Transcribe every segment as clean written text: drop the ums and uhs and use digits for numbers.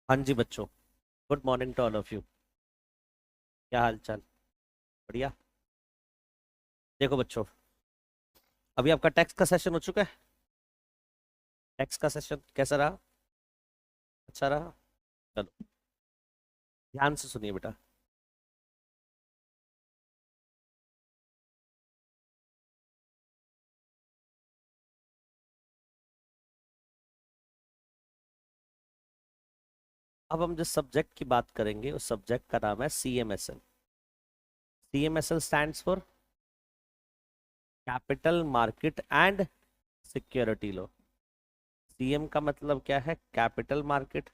हाँ जी बच्चों। Good morning to all of you. क्या हाल चाल? बढ़िया। देखो बच्चों, अभी आपका टेक्स्ट का सेशन हो चुका है। टेक्स्ट का सेशन कैसा रहा? अच्छा रहा? चलो, ध्यान से सुनिए बेटा। अब हम जिस सब्जेक्ट की बात करेंगे उस सब्जेक्ट का नाम है CMSL। CMSL stands for capital market and security law. CM का मतलब क्या है? Capital market.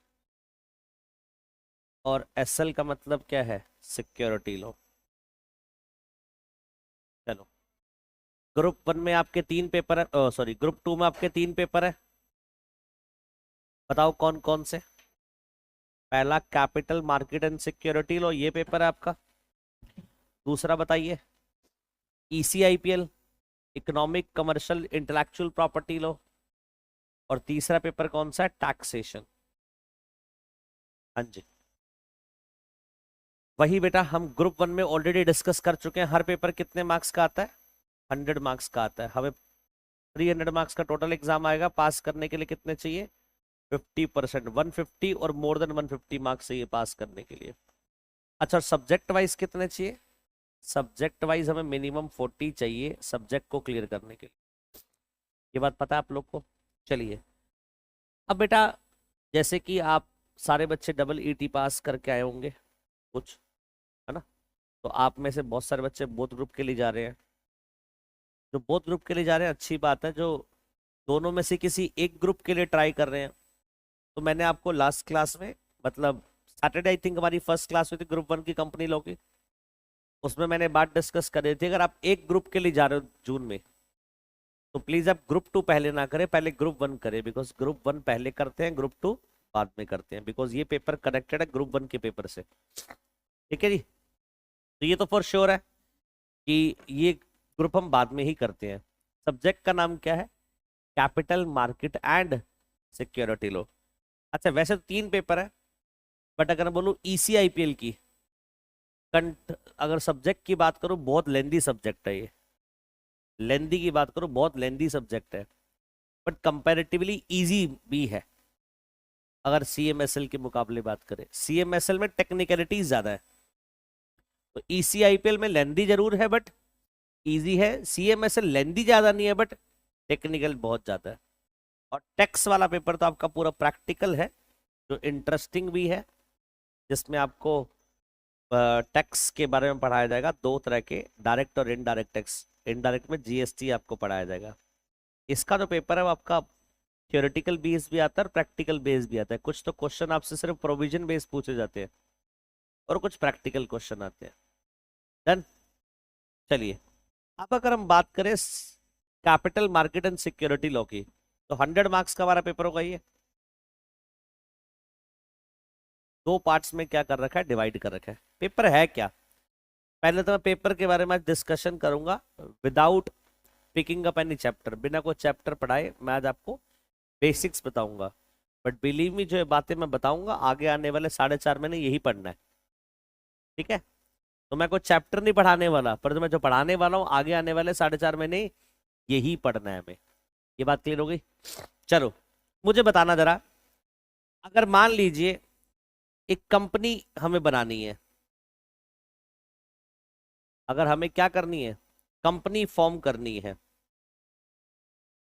और SL का मतलब क्या है? Security law. चलो, ग्रुप 1 में आपके 3 पेपर है, सॉरी ग्रुप 2 में आपके 3 पेपर है। बताओ कौन कौन से? पहला कैपिटल मार्केट एंड सिक्योरिटी लो, ये पेपर है आपका। दूसरा बताइए, ECIPL, economic commercial intellectual property लो। और तीसरा पेपर कौन सा है? टैक्सेशन। हाँ जी, वही बेटा हम ग्रुप 1 में ऑलरेडी डिस्कस कर चुके हैं। हर पेपर कितने मार्क्स का आता है? 100 मार्क्स का आता है। हमें 300 मार्क्स का टोटल एग्जाम आएगा। पास करने के लिए कितने चाहिए? 50%, 150 और मोर देन 150 मार्क्स चाहिए पास करने के लिए। अच्छा, सब्जेक्ट वाइज कितने चाहिए? सब्जेक्ट वाइज हमें मिनिमम 40 चाहिए सब्जेक्ट को क्लियर करने के लिए। ये बात पता है आप लोग को? चलिए, अब बेटा जैसे कि आप सारे बच्चे डबल ET पास करके आए होंगे कुछ, है ना? तो आप में से बहुत सारे बच्चे बोथ ग्रुप के लिए जा रहे हैं। जो बोथ ग्रुप के लिए जा रहे हैं अच्छी बात है। जो दोनों में से किसी एक ग्रुप के लिए ट्राई कर रहे हैं, तो मैंने आपको लास्ट क्लास में, मतलब सैटरडे आई थिंक हमारी फर्स्ट क्लास हुई थी ग्रुप 1 की कंपनी लॉ की, उसमें मैंने बात डिस्कस कर रही थी। अगर आप एक ग्रुप के लिए जा रहे हो जून में, तो प्लीज आप ग्रुप 2 पहले ना करें, पहले ग्रुप 1 करें। बिकॉज ग्रुप 1 पहले करते हैं, ग्रुप 2 बाद में करते हैं। बिकॉज ये पेपर कनेक्टेड है ग्रुप 1 के पेपर से। ठीक है जी? तो ये तो फॉर श्योर है कि ये ग्रुप हम बाद में ही करते हैं। सब्जेक्ट का नाम क्या है? कैपिटल मार्केट एंड सिक्योरिटी लो। अच्छा, वैसे तो 3 पेपर है, बट अगर मैं बोलूँ ECIPL की कंट, अगर सब्जेक्ट की बात करूँ, बहुत लेंदी सब्जेक्ट है ये। लेंदी की बात करूँ, बहुत लेंदी सब्जेक्ट है, बट कंपैरेटिवली इजी भी है। अगर CMSL के मुकाबले बात करें, CMSL में टेक्निकलिटीज ज्यादा है। तो ECIPL में लेंदी जरूर है बट इजी है। CMSL लेंदी ज्यादा नहीं है बट टेक्निकल बहुत ज्यादा है। और टैक्स वाला पेपर तो आपका पूरा प्रैक्टिकल है, जो इंटरेस्टिंग भी है, जिसमें आपको टैक्स के बारे में पढ़ाया जाएगा। 2 तरह के, डायरेक्ट और इनडायरेक्ट टैक्स। इनडायरेक्ट में GST आपको पढ़ाया जाएगा। इसका जो पेपर है वो आपका थियोरेटिकल बेस भी आता है और प्रैक्टिकल बेस भी आता है। कुछ तो क्वेश्चन आपसे सिर्फ प्रोविजन बेस पूछे जाते हैं और कुछ प्रैक्टिकल क्वेश्चन आते हैं। डन। चलिए, अब अगर हम बात करें capital market and security law की, तो 100 मार्क्स का हमारा पेपर होगा ये। 2 पार्ट्स में क्या कर रखा है? डिवाइड कर रखा है। पेपर है क्या? पहले तो मैं पेपर के बारे में आज डिस्कशन करूंगा without picking up any chapter. बिना कोई चैप्टर पढ़ाए मैं आज आपको बेसिक्स बताऊंगा। बट बिलीव मी, जो ये बातें मैं बताऊंगा आगे आने वाले 4.5 महीने यही पढ़ना है। ठीक है? तो मैं कोई चैप्टर नहीं पढ़ाने वाला, पर जो मैं जो पढ़ाने वाला हूँ आगे आने वाले 4.5 महीने यही पढ़ना है हमें। ये बात क्लियर हो गई? चलो, मुझे बताना जरा, अगर मान लीजिए एक कंपनी हमें बनानी है। अगर हमें क्या करनी है? कंपनी फॉर्म करनी है।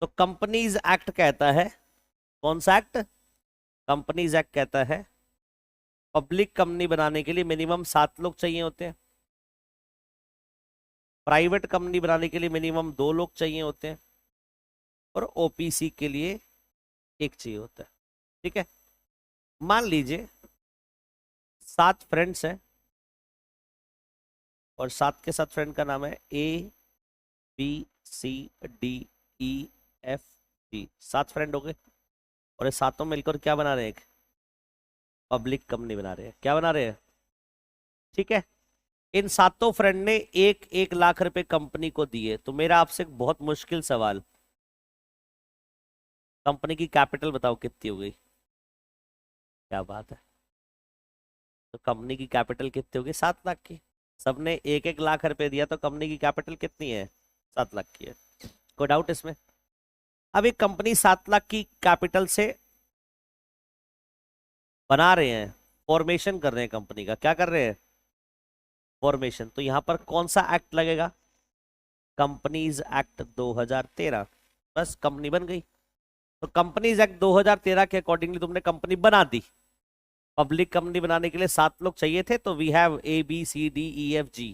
तो कंपनीज एक्ट कहता है, कौन सा एक्ट? कंपनीज एक्ट कहता है पब्लिक कंपनी बनाने के लिए मिनिमम 7 लोग चाहिए होते हैं। प्राइवेट कंपनी बनाने के लिए मिनिमम 2 लोग चाहिए होते हैं। और OPC के लिए 1 चाहिए होता है। ठीक है? मान लीजिए 7 फ्रेंड्स हैं, और 7 के 7 फ्रेंड का नाम है ABCDEFG। 7 फ्रेंड हो गए, और ये सातों मिलकर क्या बना रहे हैं? एक पब्लिक कंपनी बना रहे हैं। क्या बना रहे हैं? ठीक है? इन 7 फ्रेंड ने 1-1 लाख रुपए कंपनी को दिए। तो मेरा आपसे एक बहुत मुश्किल सवाल, कंपनी की कैपिटल बताओ कितनी हो गई? क्या बात है! तो कंपनी की कैपिटल कितनी होगी? 7 लाख की। सबने 1-1 लाख रुपए दिया तो कंपनी की कैपिटल कितनी है? 7 लाख की है। कोई डाउट इसमें? अब एक कंपनी 7 लाख की कैपिटल से बना रहे हैं, फॉर्मेशन कर रहे हैं कंपनी का, क्या कर रहे हैं? फॉर्मेशन। तो यहां पर कौन सा एक्ट लगेगा? Companies act 2013। बस कंपनी बन गई। तो कंपनीज एक्ट 2013 के अकॉर्डिंगली तुमने कंपनी बना दी। पब्लिक कंपनी बनाने के लिए 7 लोग चाहिए थे, तो वी हैव ABCDEFG,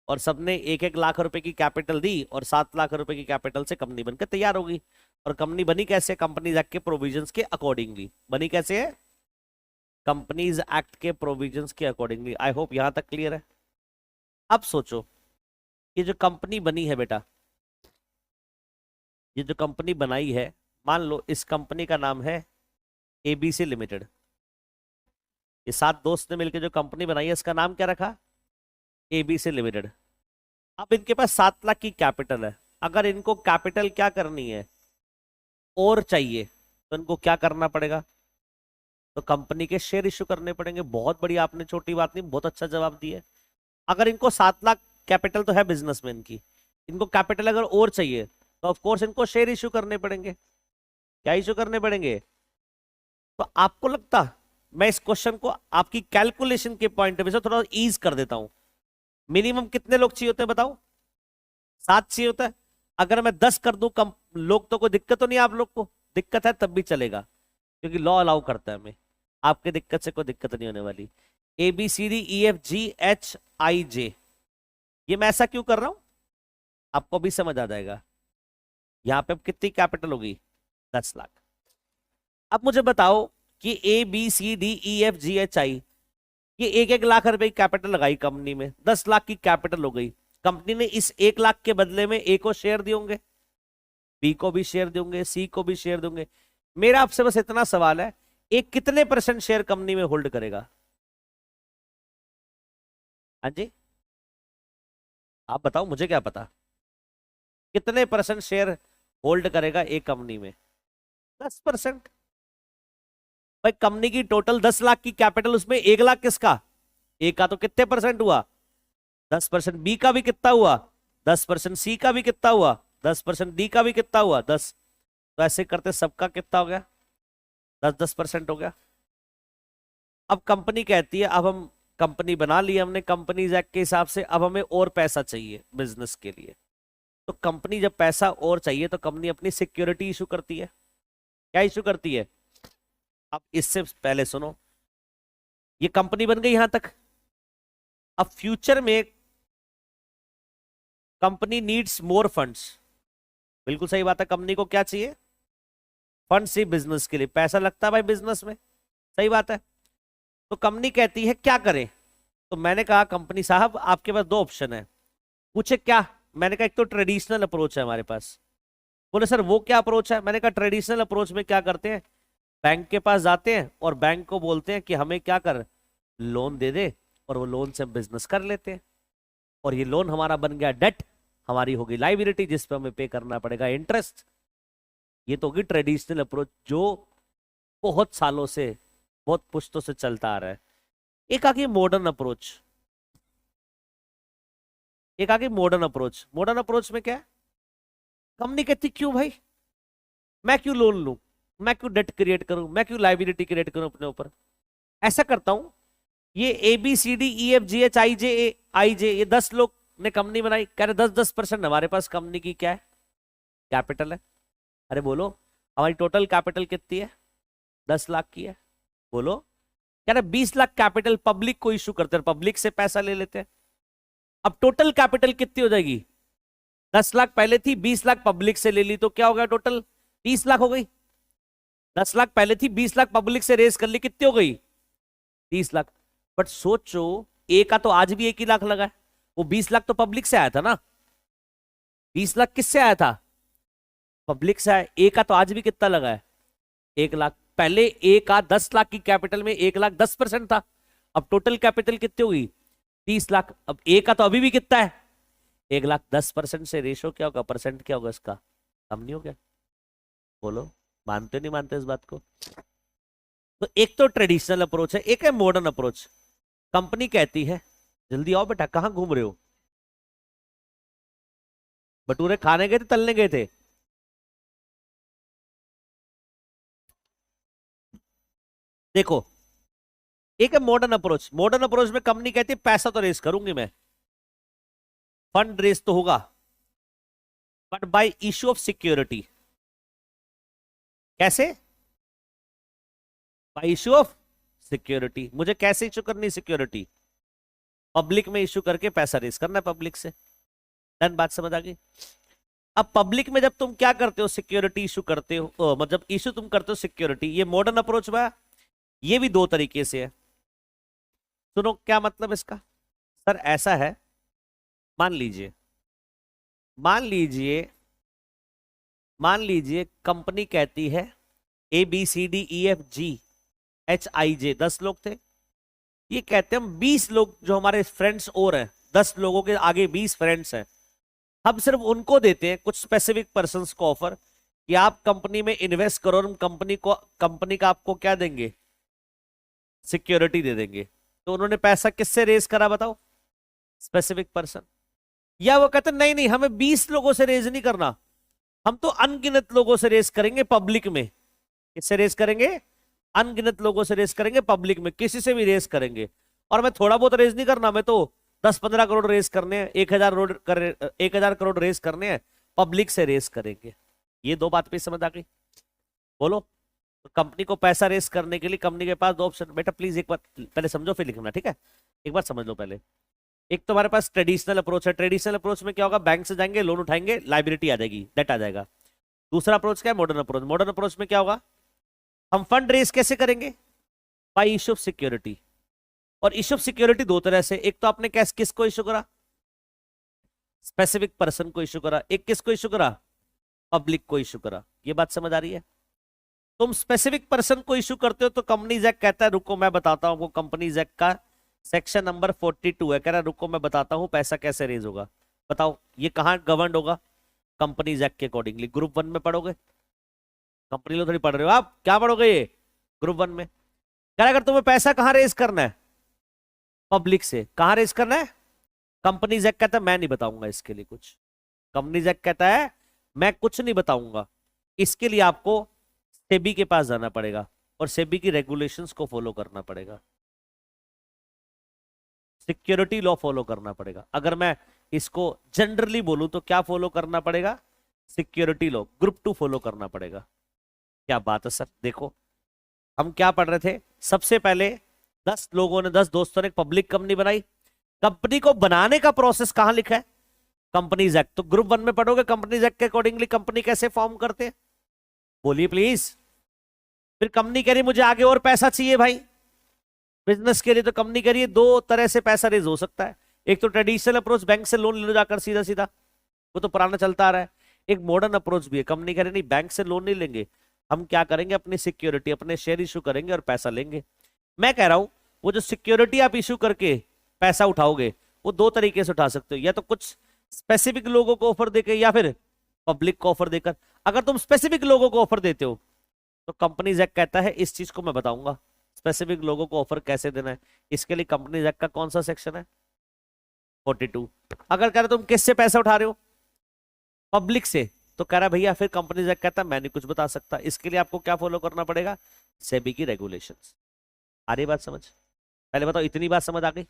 और सबने 1-1 लाख रुपए की कैपिटल दी और 7 लाख रुपए की कैपिटल से कंपनी बनकर तैयार होगी। और कंपनी बनी कैसे? कंपनीज एक्ट के प्रोविजंस के अकॉर्डिंगली बनी। कैसे है? कंपनीज एक्ट के प्रोविजंस के अकॉर्डिंगली। आई होप यहां तक क्लियर है। अब सोचो, ये जो कंपनी बनी है बेटा, ये जो कंपनी बनाई है, मान लो इस कंपनी का नाम है ABC लिमिटेड। ये 7 दोस्त ने मिलकर जो कंपनी बनाई है, इसका नाम क्या रखा? ABC limited. अब इनके पास 7 लाख की कैपिटल है। अगर इनको कैपिटल क्या करनी है, और चाहिए, तो इनको क्या करना पड़ेगा? तो कंपनी के शेयर इश्यू करने पड़ेंगे। बहुत बढ़िया, आपने छोटी बात नहीं, बहुत अच्छा जवाब दिया। अगर इनको 7 लाख कैपिटल तो है बिजनेसमैन की, इनको कैपिटल अगर और चाहिए तो ऑफ कोर्स इनको शेयर इश्यू करने पड़ेंगे। क्या इश्यू करने पड़ेंगे? तो आपको लगता, मैं इस क्वेश्चन को आपकी कैलकुलेशन के पॉइंट ऑफ व्यू से थोड़ा ईज कर देता हूं। मिनिमम कितने लोग चाहिए होते हैं बताओ? 7 चाहिए होता है। अगर मैं 10 कर दूं कम लोग, तो कोई दिक्कत तो नहीं? आप लोग को दिक्कत है तब भी चलेगा, क्योंकि लॉ अलाउ करता है हमें। आपके दिक्कत से कोई दिक्कत नहीं होने वाली। ABCDEFGHIJ, ये मैं ऐसा क्यों कर रहा हूं आपको भी समझ आ जाएगा। यहां पे अब कितनी कैपिटल होगी? 10 लाख। अब मुझे बताओ कि ABCDEFGHI, ये 1-1 लाख रुपए की कैपिटल लगाई कंपनी में, 10 लाख की कैपिटल हो गई। कंपनी ने इस 1 लाख के बदले में A को शेयर दिए होंगे, B को भी शेयर देंगे, C को भी शेयर देंगे। मेरा आपसे बस इतना सवाल है, एक कितने % शेयर कंपनी में होल्ड करेगा? हाँ जी, आप बताओ, मुझे क्या पता। कितने % शेयर होल्ड करेगा एक कंपनी में? 10%। भाई कंपनी की टोटल 10 लाख की कैपिटल, उसमें 1 लाख किसका? ए का। तो कितने % हुआ? 10%। बी का भी कितना हुआ? 10%। सी का भी कितना हुआ? 10%। डी का भी कितना हुआ? 10। तो ऐसे करते सबका कितना हो गया? 10-10% हो गया। अब कंपनी कहती है, अब हम कंपनी बना ली हमने कंपनीज एक्ट के हिसाब से, अब हमें और पैसा चाहिए बिजनेस के लिए। तो कंपनी जब पैसा और चाहिए तो कंपनी अपनी सिक्योरिटी इशू करती है। क्या इशू करती है? अब इससे पहले सुनो, ये कंपनी बन गई यहां तक। अब फ्यूचर में कंपनी नीड्स मोर फंड्स। बिल्कुल सही बात है, कंपनी को क्या चाहिए? फंड्स ही बिजनेस के लिए। पैसा लगता है भाई बिजनेस में, सही बात है। तो कंपनी कहती है क्या करें? तो मैंने कहा कंपनी साहब आपके पास 2 ऑप्शन है। पूछे क्या? मैंने कहा एक तो ट्रेडिशनल अप्रोच है हमारे पास। बोले सर वो क्या अप्रोच है? मैंने कहा ट्रेडिशनल अप्रोच में क्या करते हैं, बैंक के पास जाते हैं और बैंक को बोलते हैं कि हमें क्या कर, लोन दे दे, और वो लोन से हम बिजनेस कर लेते हैं। और ये लोन हमारा बन गया डेट, हमारी होगी लाइबिलिटी, जिस पे हमें पे करना पड़ेगा इंटरेस्ट। ये तो होगी ट्रेडिशनल अप्रोच, जो बहुत सालों से, बहुत पुश्तों से चलता आ रहा है। एक आगे मॉडर्न अप्रोच, एक आगे मॉडर्न अप्रोच। मॉडर्न अप्रोच में क्या है? कंपनी कहती क्यों भाई, मैं क्यों लोन लूं, मैं क्यों डेट क्रिएट करूं, मैं क्यों लाइबिलिटी क्रिएट करूं अपने ऊपर। ऐसा करता हूं, ये ABCDEFGHIJ ये 10 लोग ने कंपनी बनाई, कह रहे 10-10% हमारे पास कंपनी की क्या है? कैपिटल है। अरे बोलो, हमारी टोटल कैपिटल कितनी है? 10 लाख की है। बोलो। कह रहे 20 लाख कैपिटल पब्लिक को इशू करते हैं, पब्लिक से पैसा ले लेते हैं। अब टोटल कैपिटल कितनी हो जाएगी? 10 लाख पहले थी, 20 लाख पब्लिक से ले ली, तो क्या हो गया? टोटल 30 लाख हो गई। 10 लाख पहले थी, 20 लाख पब्लिक से रेज कर ली, कितनी हो गई? 30 लाख। बट सोचो, ए का तो आज भी 1 ही लाख लगा है, वो 20 लाख तो पब्लिक से आया था ना। 20 लाख किससे आया था? पब्लिक से आया। ए का तो आज भी कितना लगा है? 1 लाख। पहले ए का 10 लाख की कैपिटल में 1 लाख 10% था। अब टोटल कैपिटल कितनी हुई? 30 लाख। अब ए का तो अभी भी कितना है? 1 लाख। 10% से रेशो क्या होगा, परसेंट क्या होगा इसका? कम नहीं हो गया? बोलो, मानते नहीं मानते इस बात को? तो एक तो ट्रेडिशनल अप्रोच है, एक है मॉडर्न अप्रोच। कंपनी कहती है, जल्दी आओ बेटा, कहाँ घूम रहे हो? भटूरे खाने गए थे, तलने गए थे? देखो, एक है मॉडर्न अप्रोच। मॉडर्न अप्रोच में कंपनी कहती है पैसा तो रेस करूंगी मैं, फंड रेस तो होगा, but by issue of security. कैसे? By issue of security. मुझे कैसे इशू करनी सिक्योरिटी? पब्लिक में इशू करके पैसा रेस करना है पब्लिक से। डन, बात समझ आ गई? अब पब्लिक में जब तुम क्या करते हो, सिक्योरिटी इशू करते हो, मतलब इशू तुम करते हो सिक्योरिटी, ये मॉडर्न अप्रोच में। ये भी दो तरीके से है। सुनो क्या मतलब इसका। सर ऐसा है, मान लीजिए, मान लीजिए, मान लीजिए कंपनी कहती है ABCDEFGHIJ, 10 लोग थे। ये कहते हैं हम 20 लोग जो हमारे फ्रेंड्स और हैं, 10 लोगों के आगे 20 फ्रेंड्स हैं, हम सिर्फ उनको देते हैं, कुछ स्पेसिफिक पर्संस को ऑफर कि आप कंपनी में इन्वेस्ट करो और हम कंपनी का आपको क्या देंगे, सिक्योरिटी दे देंगे। तो उन्होंने पैसा किससे रेज करा बताओ? Specific person. या वो कहते नहीं नहीं, हमें 20 लोगों से रेज नहीं करना, हम तो अनगिनत लोगों से रेस करेंगे पब्लिक में। किससे रेस करेंगे? अनगिनत लोगों से रेस करेंगे पब्लिक में, किसी से भी रेस करेंगे। और मैं थोड़ा बहुत रेस नहीं करना, मैं तो 10-15 करोड़ रेस करने हैं, 1,000 करोड़ रेस करने हैं, पब्लिक से रेस करेंगे। ये दो बात पे समझ आ गई? बोलो। तो कंपनी को पैसा रेस करने के लिए कंपनी के पास दो ऑप्शन। बेटा प्लीज एक बार पहले समझो फिर लिखना, ठीक है? एक बार समझ लो पहले। एक तो हमारे पास ट्रेडिशनल अप्रोच है। ट्रेडिशनल अप्रोच में क्या होगा, बैंक से जाएंगे, लोन उठाएंगे, लाइबिलिटी आ जाएगी, डेट आ जाएगा। दूसरा अप्रोच क्या है, मॉडर्न अप्रोच। मॉडर्न अप्रोच में क्या होगा, हम फंड रेस कैसे करेंगे? Bye issue of security. और इशू ऑफ सिक्योरिटी दो तरह से, एक तो आपने कैश किसको इशू करा, स्पेसिफिक पर्सन को इशू करा, एक किसको इशू करा, पब्लिक को इशू करा। ये बात समझ आ रही है? तुम स्पेसिफिक पर्सन को इशू करते हो तो कंपनीज एक्ट कहता है, रुको मैं बताता हूं आपको, कंपनीज एक्ट का सेक्शन नंबर 42 है, कह रहा है रुको मैं बताता हूं पैसा कैसे रेज होगा। बताओ ये कहां गवर्नड होगा? कंपनीज एक्ट के अकॉर्डिंगली। ग्रुप 1 में पढ़ोगे, कंपनी लो थोड़ी पढ़ रहे हो आप, क्या पढ़ोगे ये ग्रुप 1 में। कह रहा है अगर तुम्हें पैसा कहां रेज करना है, पब्लिक से। कहां रेज करना है? कंपनीज एक्ट कहता है मैं नहीं बताऊंगा इसके लिए कुछ। कंपनीज एक्ट कहता है मैं कुछ नहीं बताऊंगा, इसके लिए आपको सेबी के पास जाना पड़ेगा और सेबी की रेगुलेशंस को फॉलो करना पड़ेगा, सिक्योरिटी लॉ फॉलो करना पड़ेगा। अगर मैं इसको जनरली बोलूं तो क्या फॉलो करना पड़ेगा? सिक्योरिटी लॉ, ग्रुप 2 फॉलो करना पड़ेगा। क्या बात है सर। देखो हम क्या पढ़ रहे थे, सबसे पहले 10 लोगों ने, 10 दोस्तों ने एक पब्लिक कंपनी बनाई। कंपनी को बनाने का प्रोसेस कहां लिखा है? Companies act. तो ग्रुप 1 में पढ़ोगे कंपनीज एक्ट के अकॉर्डिंगली कंपनी कैसे फॉर्म करते हैं, बोलिए प्लीज। फिर कंपनी कह रही मुझे आगे और पैसा चाहिए भाई बिजनेस के लिए, तो कंपनी कह रही है दो तरह से पैसा रेज हो सकता है। एक तो ट्रेडिशनल अप्रोच, बैंक से लोन ले लो जाकर सीधा सीधा, वो तो पुराना चलता आ रहा है। एक मॉडर्न अप्रोच भी है, कंपनी कह रही नहीं बैंक से लोन नहीं लेंगे, हम क्या करेंगे, अपनी सिक्योरिटी, अपने शेयर इशू करेंगे और पैसा लेंगे। मैं कह रहा हूं वो जो सिक्योरिटी आप इशू करके पैसा उठाओगे वो दो तरीके से उठा सकते हो, या तो कुछ स्पेसिफिक लोगों को ऑफर देकर या फिर पब्लिक को ऑफर देकर। अगर तुम स्पेसिफिक लोगों को ऑफर देते हो तो कंपनीज एक्ट कहता है इस चीज को मैं बताऊंगा, स्पेसिफिक लोगों को ऑफर कैसे देना है। इसके लिए कंपनीज एक्ट का कौन सा सेक्शन है? 42। अगर कह रहे तुम किससे पैसा उठा रहे हो, पब्लिक से, तो कह रहा भैया फिर कंपनीज एक्ट कहता है मैं नहीं कुछ बता सकता, इसके लिए आपको क्या फॉलो करना पड़ेगा, सेबी की रेगुलेशंस। आ रही बात समझ? पहले बताओ इतनी बात समझ आ गई?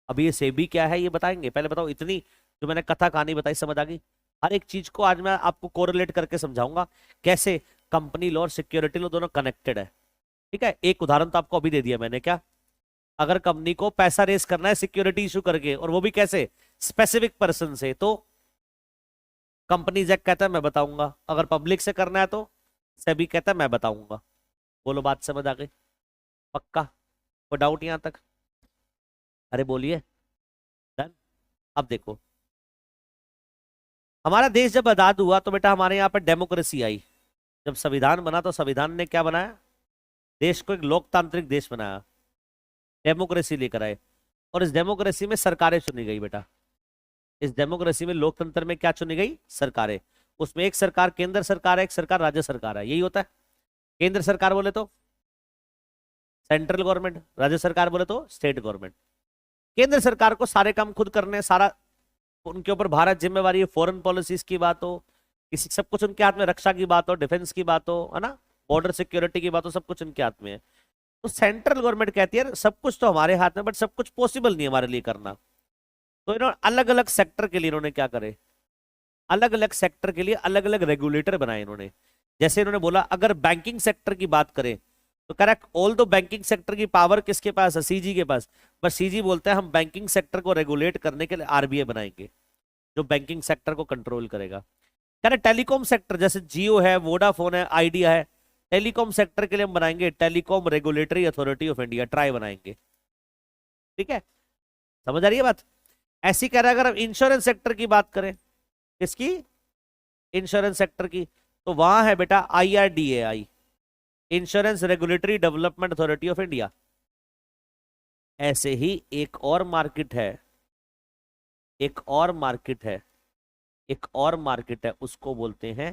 अभी ये सेबी क्या है ये बताएंगे, पहले बताओ इतनी जो मैंने कथा कहानी बताई समझ आ गई? हर एक चीज को आज मैं आपको कोरिलेट करके समझाऊंगा कैसे कंपनी लॉ और सिक्योरिटी लॉ दोनों कनेक्टेड है। ठीक है, एक उदाहरण तो आपको अभी दे दिया मैंने। क्या? अगर कंपनी को पैसा रेस करना है सिक्योरिटी इशू करके, और वो भी कैसे, स्पेसिफिक पर्सन से, तो कंपनीज एक्ट कहता है मैं बताऊंगा। अगर पब्लिक से करना है तो सेबी कहता है मैं बताऊंगा। बोलो बात समझ आ गई? पक्का? कोई डाउट यहां तक? अरे बोलिए। डन। अब देखो हमारा देश जब आजाद हुआ तो बेटा हमारे यहाँ पर डेमोक्रेसी आई। जब संविधान बना तो संविधान ने क्या बनाया, देश को एक लोकतांत्रिक देश बनाया, डेमोक्रेसी लेकर आए। और इस डेमोक्रेसी में सरकारें चुनी गई बेटा। इस डेमोक्रेसी में, लोकतंत्र में क्या चुनी गई, सरकारें। उसमें एक सरकार केंद्र सरकार है, एक सरकार राज्य सरकार है, यही होता है। केंद्र सरकार बोले तो सेंट्रल गवर्नमेंट, राज्य सरकार बोले तो स्टेट गवर्नमेंट। केंद्र सरकार को सारे काम खुद करने, सारा उनके ऊपर भारत जिम्मेवारी है। फॉरेन पॉलिसीज की बात हो, किसी सब कुछ उनके हाथ में, रक्षा की बात हो, डिफेंस की बात हो, है ना, बॉर्डर सिक्योरिटी की बात हो, सब कुछ उनके हाथ में है। तो सेंट्रल गवर्नमेंट कहती है सब कुछ तो हमारे हाथ में, बट सब कुछ पॉसिबल नहीं है हमारे लिए करना। तो इन्होंने अलग अलग सेक्टर के लिए इन्होंने क्या करे, अलग अलग सेक्टर के लिए अलग अलग रेगुलेटर बनाए इन्होंने। जैसे इन्होंने बोला अगर बैंकिंग सेक्टर की बात करें तो करेक्ट, ऑल दो बैंकिंग सेक्टर की पावर किसके पास है, सीजी के पास, बस सीजी बोलता है हम बैंकिंग सेक्टर को रेगुलेट करने के लिए आरबीआई बनाएंगे जो बैंकिंग सेक्टर को कंट्रोल करेगा। करेक्ट, टेलीकॉम सेक्टर जैसे जियो है, वोडाफोन है, आइडिया है, टेलीकॉम सेक्टर के लिए हम बनाएंगे telecom regulatory authority of India, try बनाएंगे। ठीक है, समझ आ रही है बात। ऐसी कह रहा है अगर हम इंश्योरेंस सेक्टर की बात करें, किसकी, इंश्योरेंस सेक्टर की, तो वहां है बेटा IRDAI, insurance regulatory development authority of India. ऐसे ही एक और मार्केट है, एक और मार्केट है, एक और मार्केट है, उसको बोलते हैं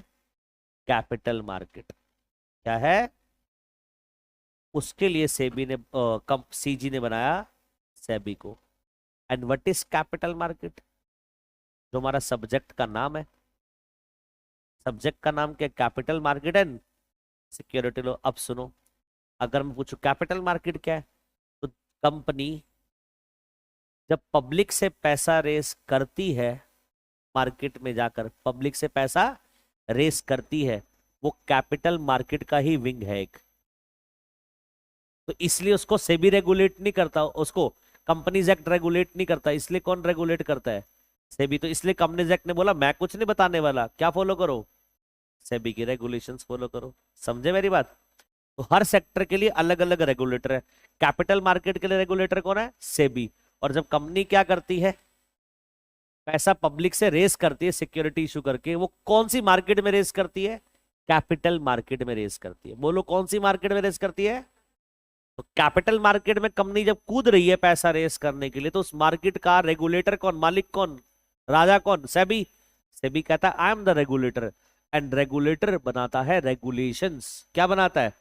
कैपिटल मार्केट। क्या है, उसके लिए सेबी ने सीजी ने बनाया सेबी को। And what is capital market, जो हमारा सब्जेक्ट का नाम है, सब्जेक्ट का नाम क्या, कैपिटल मार्केट एंड सिक्योरिटी लो। अब सुनो, अगर मैं पूछूं कैपिटल मार्केट क्या है, तो कंपनी जब पब्लिक से पैसा रेस करती है, मार्केट में जाकर पब्लिक से पैसा रेस करती है, वो कैपिटल मार्केट का ही विंग है एक। तो इसलिए उसको सेबी रेगुलेट नहीं करता, उसको कंपनीज एक्ट रेगुलेट नहीं करता, इसलिए कौन रेगुलेट करता है, सेबी। तो इसलिए कंपनीज एक्ट ने बोला मैं कुछ नहीं बताने वाला, क्या फॉलो करो, सेबी की रेगुलेशंस फॉलो करो। समझे मेरी बात। तो हर सेक्टर के लिए अलग अलग रेगुलेटर है। कैपिटल मार्केट के लिए रेगुलेटर कौन है, सेबी। और जब कंपनी क्या करती है, पैसा पब्लिक से रेस करती है सिक्योरिटी इशू करके, वो कौन सी मार्केट में रेस करती है, कैपिटल मार्केट में रेस करती है। बोलो कौन सी मार्केट में रेस करती है, तो कैपिटल मार्केट में कंपनी जब कूद रही है पैसा रेस करने के लिए, तो उस मार्केट का रेगुलेटर कौन, मालिक कौन, राजा कौन, सेबी। सेबी कहता है I am the regulator, and regulator बनाता है रेगुलेशंस। क्या बनाता है,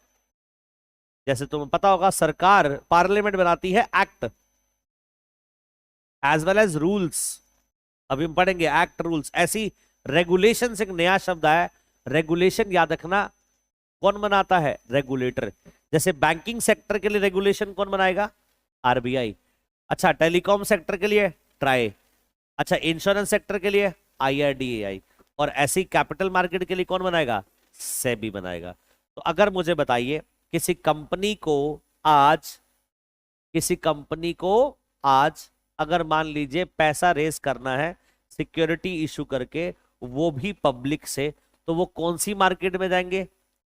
जैसे तुम्हें पता होगा सरकार, पार्लियामेंट बनाती है act as well as rules, अभी हम पढ़ेंगे एक्ट रूल्स। ऐसी रेगुलेशन एक नया शब्द आया, रेगुलेशन याद रखना, कौन बनाता है, रेगुलेटर। जैसे बैंकिंग सेक्टर के लिए रेगुलेशन कौन बनाएगा, आरबीआई। अच्छा, टेलीकॉम सेक्टर के लिए ट्राई। अच्छा, इंश्योरेंस सेक्टर के लिए IRDAI। और ऐसी कैपिटल मार्केट के लिए कौन बनाएगा, सेबी बनाएगा। तो अगर मुझे बताइए किसी कंपनी को आज, किसी कंपनी को आज अगर मान लीजिए पैसा रेस करना है सिक्योरिटी इशू करके, वो भी पब्लिक से, तो वो कौन सी मार्केट में जाएंगे,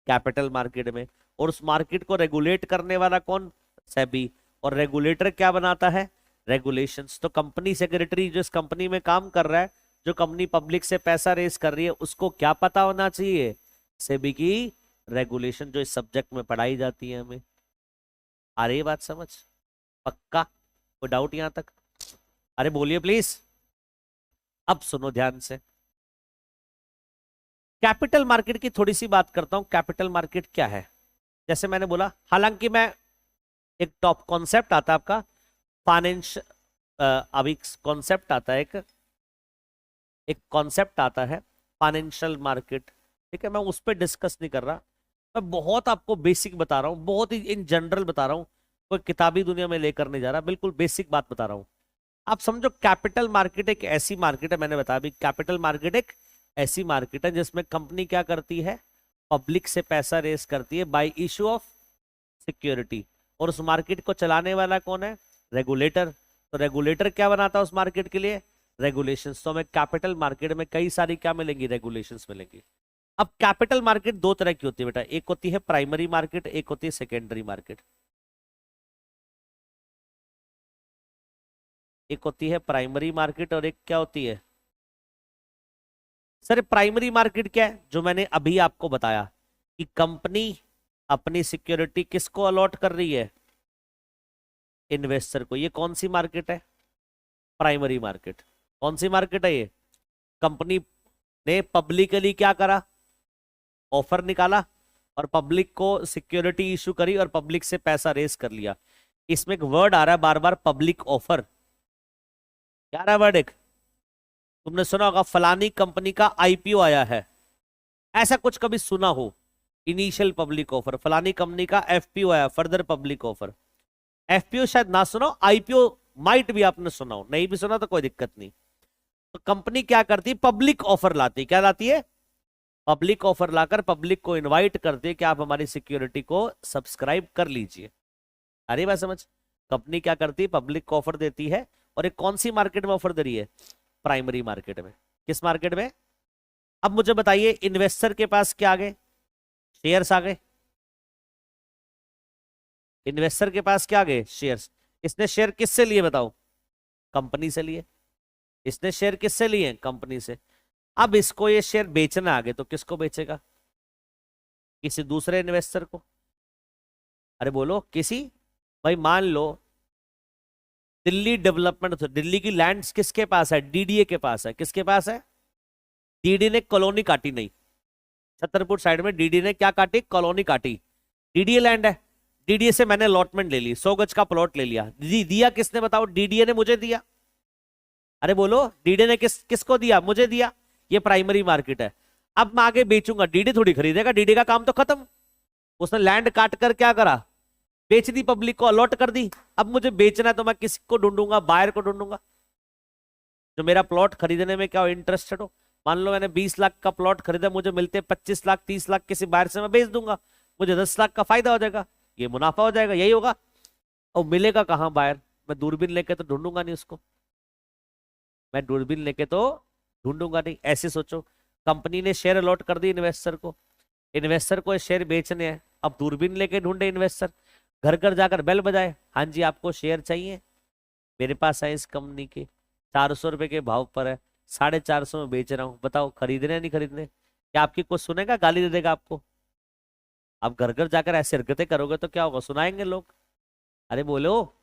कैपिटल मार्केट में। और उस मार्केट को रेगुलेट करने वाला कौन, सेबी। और रेगुलेटर क्या बनाता है, रेगुलेशंस। तो कंपनी सेक्रेटरी जो इस कंपनी में काम कर रहा है, जो कंपनी पब्लिक से पैसा रेस कर रही है, उसको क्या पता होना चाहिए, सेबी की रेगुलेशन, जो इस सब्जेक्ट में पढ़ाई जाती है हमें। आ रही है बात समझ, पक्का, कोई डाउट यहां तक, अरे बोलिए प्लीज। अब सुनो ध्यान से, कैपिटल मार्केट की थोड़ी सी बात करता हूं। कैपिटल मार्केट क्या है, जैसे मैंने बोला, हालांकि मैं एक टॉप कॉन्सेप्ट आता है आपका फाइनेंस, अभी कॉन्सेप्ट आता है, एक कॉन्सेप्ट आता है फाइनेंशियल मार्केट। ठीक है, मैं उस पर डिस्कस नहीं कर रहा, मैं बहुत आपको बेसिक बता रहा हूं, बहुत ही इन जनरल बता रहा हूं, कोई किताबी दुनिया में लेकर नहीं जा रहा, बिल्कुल बेसिक बात बता रहा हूं। आप समझो कैपिटल मार्केट एक ऐसी मार्केट है, मैंने बताया भी, कैपिटल मार्केट एक ऐसी मार्केट है जिसमें कंपनी क्या करती है, पब्लिक से पैसा रेस करती है बाय इशू ऑफ सिक्योरिटी। और उस मार्केट को चलाने वाला कौन है, रेगुलेटर। तो रेगुलेटर क्या बनाता है उस मार्केट के लिए, रेगुलेशंस। तो हमें कैपिटल मार्केट में कई सारी क्या मिलेंगी, रेगुलेशंस मिलेंगी। अब कैपिटल मार्केट दो तरह की होती है बेटा, एक होती है प्राइमरी मार्केट, एक होती है सेकेंडरी मार्केट। एक होती है प्राइमरी मार्केट और एक क्या होती है, सर प्राइमरी मार्केट क्या है, जो मैंने अभी आपको बताया कि कंपनी अपनी सिक्योरिटी किसको अलॉट कर रही है, इन्वेस्टर को। ये कौन सी मार्केट है, प्राइमरी मार्केट। कौन सी मार्केट है ये, कंपनी ने पब्लिकली क्या करा, ऑफर निकाला और पब्लिक को सिक्योरिटी इशू करी और पब्लिक से पैसा रेस कर लिया। इसमें एक वर्ड आ रहा है बार बार, पब्लिक ऑफर। क्या रहा वर्डिक? तुमने सुना होगा फलानी कंपनी का आईपीओ आया है, ऐसा कुछ कभी सुना हो? इनिशियल पब्लिक ऑफर, फलानी कंपनी का एफपीओ आया, फर्दर पब्लिक ऑफर। एफपीओ शायद ना सुनो, आईपीओ माइट भी आपने सुना हो, नहीं भी सुना तो कोई दिक्कत नहीं। तो कंपनी क्या करती है? पब्लिक ऑफर लाती है। क्या लाती है? पब्लिक ऑफर लाकर पब्लिक को इनवाइट करती है कि आप हमारी सिक्योरिटी को सब्सक्राइब कर लीजिए। अरे बात समझ? कंपनी क्या करती है? पब्लिक को ऑफर देती है। और एक कौन सी मार्केट में ऑफर दे रही है? प्राइमरी मार्केट में। किस मार्केट में? अब मुझे बताइए, इन्वेस्टर के पास क्या आ गए? शेयर्स आ गए। इन्वेस्टर के पास क्या आ गए? शेयर्स। इसने शेयर किससे लिए बताओ? कंपनी से लिए। इसने शेयर किससे लिए? कंपनी से। अब इसको ये शेयर बेचना आगे तो किसको बेचेगा? किसी दूसरे इन्वेस्टर को। अरे बोलो किसी। भाई मान लो दिल्ली डेवलपमेंट, दिल्ली की लैंड्स किसके पास है? डीडीए के पास है। किसके पास है? डीडी ने कॉलोनी काटी नहीं, छतरपुर साइड में डीडी ने क्या काटी? कॉलोनी काटी। डीडीए लैंड है, डीडीए से मैंने अलॉटमेंट ले ली, 100 गज का प्लॉट ले लिया। दिया किसने बताओ? डीडीए ने मुझे दिया। अरे बोलो, डीडीए ने किसको दिया? मुझे दिया। ये प्राइमरी मार्केट है। अब मैं आगे बेचूंगा, डीडी थोड़ी खरीदेगा, डीडी का काम तो खत्म। उसने लैंड काट कर क्या करा? बेच दी, पब्लिक को अलॉट कर दी। अब मुझे बेचना है तो मैं किसी को ढूंढूंगा? बायर को ढूंढूंगा जो मेरा प्लॉट खरीदने में क्या इंटरेस्टेड हो। मान लो मैंने 20 लाख का प्लॉट खरीदा, मुझे मिलते 25 लाख 30 लाख, किसी बायर से मैं बेच दूंगा, मुझे 10 लाख का फायदा हो जाएगा, ये मुनाफा हो जाएगा, यही होगा। और मिलेगा कहाँ बायर? मैं दूरबीन लेके तो ढूंढूंगा नहीं उसको, मैं दूरबीन लेके तो ढूंढूंगा नहीं। ऐसे सोचो, कंपनी ने शेयर अलॉट कर दी इन्वेस्टर को, इन्वेस्टर को शेयर बेचने हैं, अब दूरबीन लेके ढूंढे इन्वेस्टर, घर घर जाकर बेल बजाए, हाँ जी आपको शेयर चाहिए, मेरे पास है इस कंपनी के, 400 रुपए के भाव पर है, 450 में बेच रहा हूँ, बताओ खरीदने या नहीं खरीदने? क्या आपकी कोई सुनेगा? गाली दे देगा आपको। आप घर घर जाकर ऐसे हरकतें करोगे तो क्या होगा? सुनाएंगे लोग। अरे बोलो।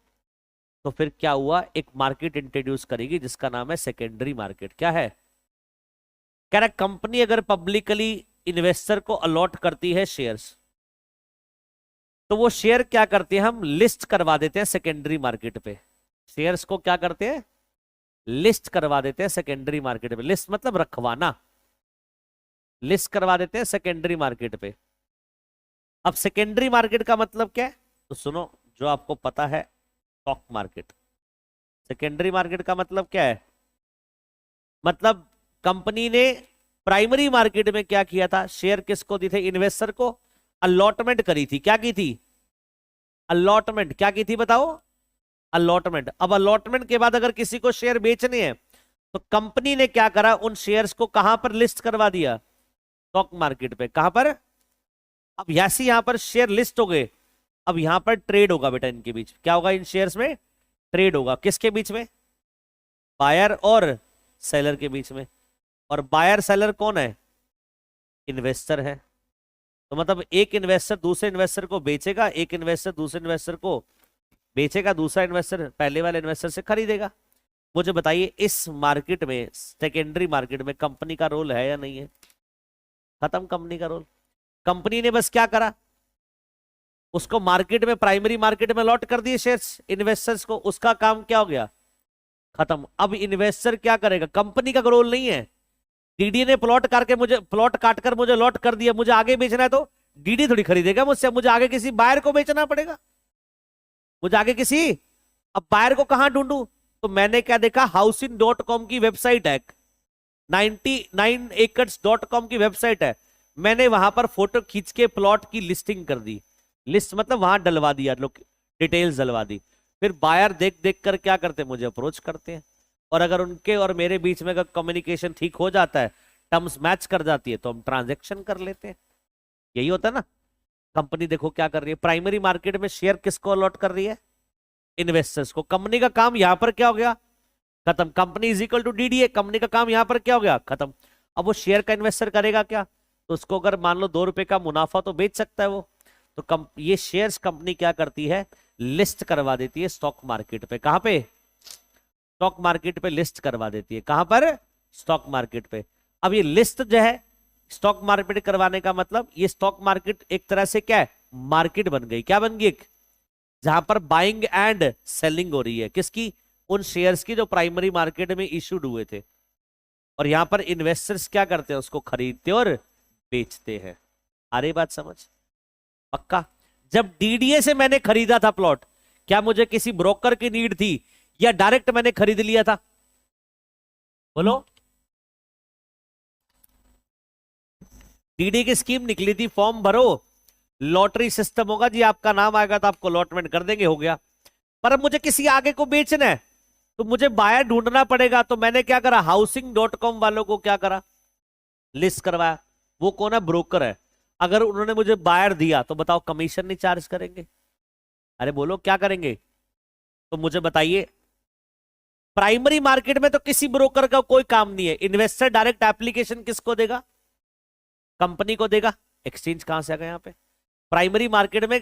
तो फिर क्या हुआ? एक मार्केट इंट्रोड्यूस करेगी जिसका नाम है सेकेंडरी मार्केट। क्या है? कह रहा कंपनी अगर पब्लिकली इन्वेस्टर को अलॉट करती है शेयर्स, तो वो शेयर क्या करते हैं? हम लिस्ट करवा देते हैं सेकेंडरी मार्केट पे। शेयर्स को क्या करते हैं? लिस्ट करवा देते हैं सेकेंडरी मार्केट पे। लिस्ट मतलब रखवाना, लिस्ट करवा देते हैं सेकेंडरी मार्केट पे। अब सेकेंडरी मार्केट का मतलब क्या है? तो सुनो, जो आपको पता है स्टॉक मार्केट। सेकेंडरी मार्केट का मतलब क्या है? मतलब कंपनी ने प्राइमरी मार्केट में क्या किया था? शेयर किसको दी थे? इन्वेस्टर को अलॉटमेंट करी थी। क्या की थी? अलॉटमेंट। क्या की थी बताओ? अलॉटमेंट। अब अलॉटमेंट के बाद अगर किसी को शेयर बेचने हैं तो कंपनी ने क्या करा? उन शेयर्स को कहां पर लिस्ट करवा दिया? स्टॉक मार्केट पे। कहां पर? अब ऐसे यहां पर शेयर लिस्ट हो गए, अब यहां पर ट्रेड होगा बेटा, इनके बीच क्या होगा? इन शेयर्स में ट्रेड होगा। किसके बीच में? बायर और सेलर के बीच में। और बायर सेलर कौन है? इन्वेस्टर है। तो मतलब एक इन्वेस्टर दूसरे इन्वेस्टर को बेचेगा, एक इन्वेस्टर दूसरे इन्वेस्टर को बेचेगा, दूसरा इन्वेस्टर पहले वाले इन्वेस्टर से खरीदेगा। मुझे बताइए इस मार्केट में, सेकेंडरी मार्केट में कंपनी का रोल है या नहीं है? खत्म कंपनी का रोल। कंपनी ने बस क्या करा? उसको मार्केट में, प्राइमरी मार्केट में लॉट कर दिए शेयर्स इन्वेस्टर्स को, उसका काम क्या हो गया? खत्म। अब इन्वेस्टर क्या करेगा? कंपनी का रोल नहीं है। डीडी ने प्लॉट काटकर मुझे लॉट कर दिया, मुझे आगे बेचना है तो डीडी थोड़ी खरीदेगा मुझसे, मुझे आगे किसी बायर को बेचना पड़ेगा, मुझे आगे किसी। अब बायर को कहां ढूंढूं? तो मैंने क्या देखा? हाउसिंग.com की वेबसाइट है, 99acres.com की वेबसाइट है, मैंने वहां पर फोटो खींच के प्लॉट की लिस्टिंग कर दी। लिस्ट मतलब वहां डलवा दिया, लोग डिटेल्स डलवा दी। फिर बायर देख देख कर क्या करते? मुझे अप्रोच करते हैं। और अगर उनके और मेरे बीच में अगर कम्युनिकेशन ठीक हो जाता है, टर्म्स मैच कर जाती है, तो हम ट्रांजैक्शन कर लेते हैं। यही होता है ना। कंपनी देखो क्या कर रही है, प्राइमरी मार्केट में शेयर किसको अलॉट कर रही है? इन्वेस्टर्स को। कंपनी का काम यहां पर क्या हो गया? खत्म। Company is equal to DDA, company का काम यहां पर क्या हो गया? खत्म। अब वो शेयर का इन्वेस्टर करेगा क्या? तो उसको अगर मान लो 2 रुपए का मुनाफा तो बेच सकता है वो। तो ये शेयर्स कंपनी क्या करती है? लिस्ट करवा देती है स्टॉक मार्केट पे। कहां पे? स्टॉक मार्केट पे लिस्ट करवा देती है। कहां पर? स्टॉक मार्केट पे। अब ये लिस्ट जो है स्टॉक मार्केट करवाने का मतलब, ये स्टॉक मार्केट एक तरह से क्या है? मार्केट बन गई। क्या बन गई? एक जहां पर बाइंग एंड सेलिंग हो रही है। किसकी? उन शेयर्स की जो प्राइमरी मार्केट में इशूड हुए थे, और यहां पर इन्वेस्टर्स क्या करते हैं, उसको खरीदते और बेचते हैं। आ रही बात समझ? पक्का? जब डीडीए से मैंने खरीदा था प्लॉट, क्या मुझे किसी ब्रोकर की नीड थी या डायरेक्ट मैंने खरीद लिया था? बोलो। डीडीए की स्कीम निकली थी, फॉर्म भरो, लॉटरी सिस्टम होगा जी, आपका नाम आएगा तो आपको अलॉटमेंट कर देंगे, हो गया। पर अब मुझे किसी आगे को बेचना है तो मुझे बायर ढूंढना पड़ेगा, तो मैंने क्या करा, हाउसिंग.com वालों को क्या करा, लिस्ट करवाया। वो कौन है? ब्रोकर है। अगर उन्होंने मुझे बायर दिया तो बताओ कमीशन नहीं चार्ज करेंगे? अरे बोलो क्या करेंगे? तो मुझे बताइए, प्राइमरी मार्केट में तो किसी ब्रोकर का कोई काम नहीं है। इन्वेस्टर डायरेक्ट एप्लीकेशन किसको देगा? कंपनी को देगा। एक्सचेंज कहां से आ गया यहाँ पे? प्राइमरी मार्केट में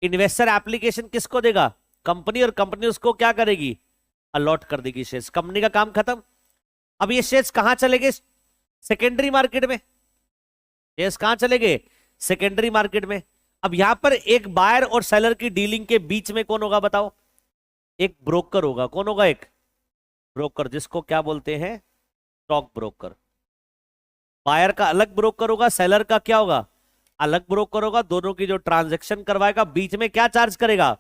इन्वेस्टर एप्लीकेशन किसको देगा? कंपनी, और कंपनी उसको क्या करेगी? अलॉट कर देगी शेयर्स। कंपनी का काम खत्म। अब ये शेयर्स कहां चलेंगे? सेकेंडरी मार्केट में। शेयर्स कहां चलेंगे? सेकेंडरी मार्केट में। अब यहां पर एक बायर और सेलर की डीलिंग के बीच में कौन होगा बताओ? एक ब्रोकर होगा। कौन होगा? एक ब्रोकर, जिसको क्या बोलते हैं? Stock broker. बायर का अलग ब्रोकर होगा, सेलर का क्या होगा? अलग ब्रोकर होगा। दोनों की जो ट्रांजैक्शन करवाएगा, बीच में क्या चार्ज करेगा?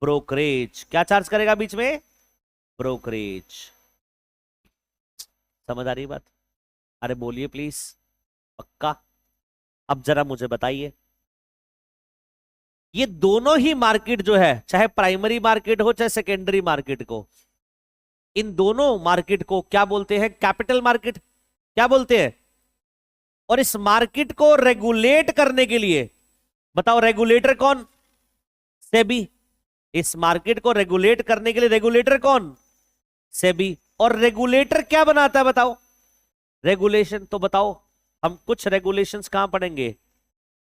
ब्रोकरेज। क्या चार्ज करेगा बीच में? ब्रोकरेज। समझ आ रही बात? अरे बोलिए प्लीज। पक्का? अब जरा मुझे बताइए, ये दोनों ही मार्केट जो है, चाहे प्राइमरी मार्केट हो चाहे सेकेंडरी मार्केट को, इन दोनों मार्केट को क्या बोलते हैं? Capital market. क्या बोलते हैं? और इस मार्केट को रेगुलेट करने के लिए बताओ, रेगुलेटर कौन? सेबी। इस मार्केट को रेगुलेट करने के लिए रेगुलेटर कौन? सेबी। और रेगुलेटर क्या बनाता है बताओ? रेगुलेशन। तो बताओ, हम कुछ रेगुलेशंस कहां पढ़ेंगे?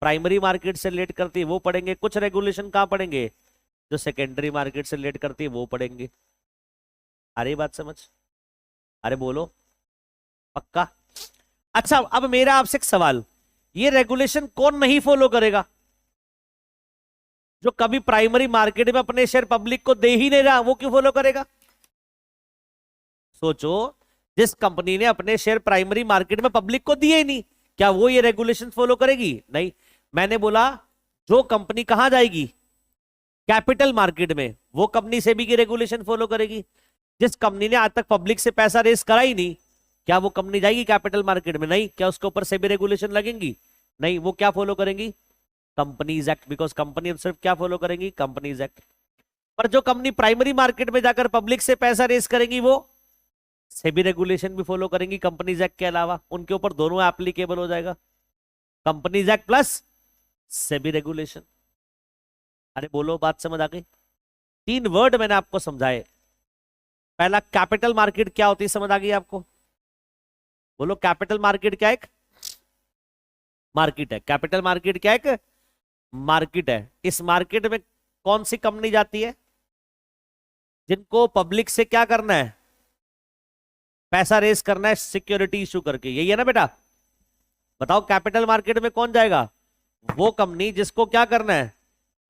प्राइमरी मार्केट से रिलेट करती है वो पढ़ेंगे। कुछ रेगुलेशन कहां पढ़ेंगे? जो सेकेंडरी मार्केट से रिलेट करती है वो पढ़ेंगे। आ रही बात समझ? अरे बोलो। पक्का? अच्छा, अब मेरा आपसे एक सवाल, ये रेगुलेशन कौन नहीं फॉलो करेगा? जो कभी प्राइमरी मार्केट में अपने शेयर पब्लिक को दे ही नहीं रहा, वो क्यों फॉलो करेगा? सोचो, जिस कंपनी ने अपने शेयर प्राइमरी मार्केट में पब्लिक को दिए ही नहीं, क्या वो ये रेगुलेशन फॉलो करेगी? नहीं। मैंने बोला, जो कंपनी कहां जाएगी? कैपिटल मार्केट में, वो कंपनी सेबी की रेगुलेशन फॉलो करेगी। जिस कंपनी ने आज तक पब्लिक से पैसा रेस करा ही नहीं, क्या वो कंपनी जाएगी कैपिटल मार्केट में? नहीं। क्या उसके ऊपर सेबी रेगुलेशन लगेंगी? नहीं। वो क्या फॉलो करेंगी? Companies act. बिकॉज कंपनी अब सिर्फ क्या फॉलो करेंगी? Companies act. पर जो कंपनी प्राइमरी मार्केट में जाकर पब्लिक से पैसा रेस करेंगी, वो सेबी रेगुलेशन भी फॉलो करेंगी कंपनीज एक्ट के अलावा। उनके ऊपर दोनों एप्लीकेबल हो जाएगा, companies act plus SEBI regulation. अरे बोलो, बात समझ आ गई? 3 वर्ड मैंने आपको समझाए। पहला, कैपिटल मार्केट क्या होती है, समझ आ गई आपको? बोलो, कैपिटल मार्केट क्या? एक मार्केट है। कैपिटल मार्केट क्या? एक मार्केट है। इस मार्केट में कौन सी कंपनी जाती है? जिनको पब्लिक से क्या करना है? पैसा रेस करना है, सिक्योरिटी इशू करके। यही है ना बेटा? बताओ, कैपिटल मार्केट में कौन जाएगा? वो कंपनी जिसको क्या करना है?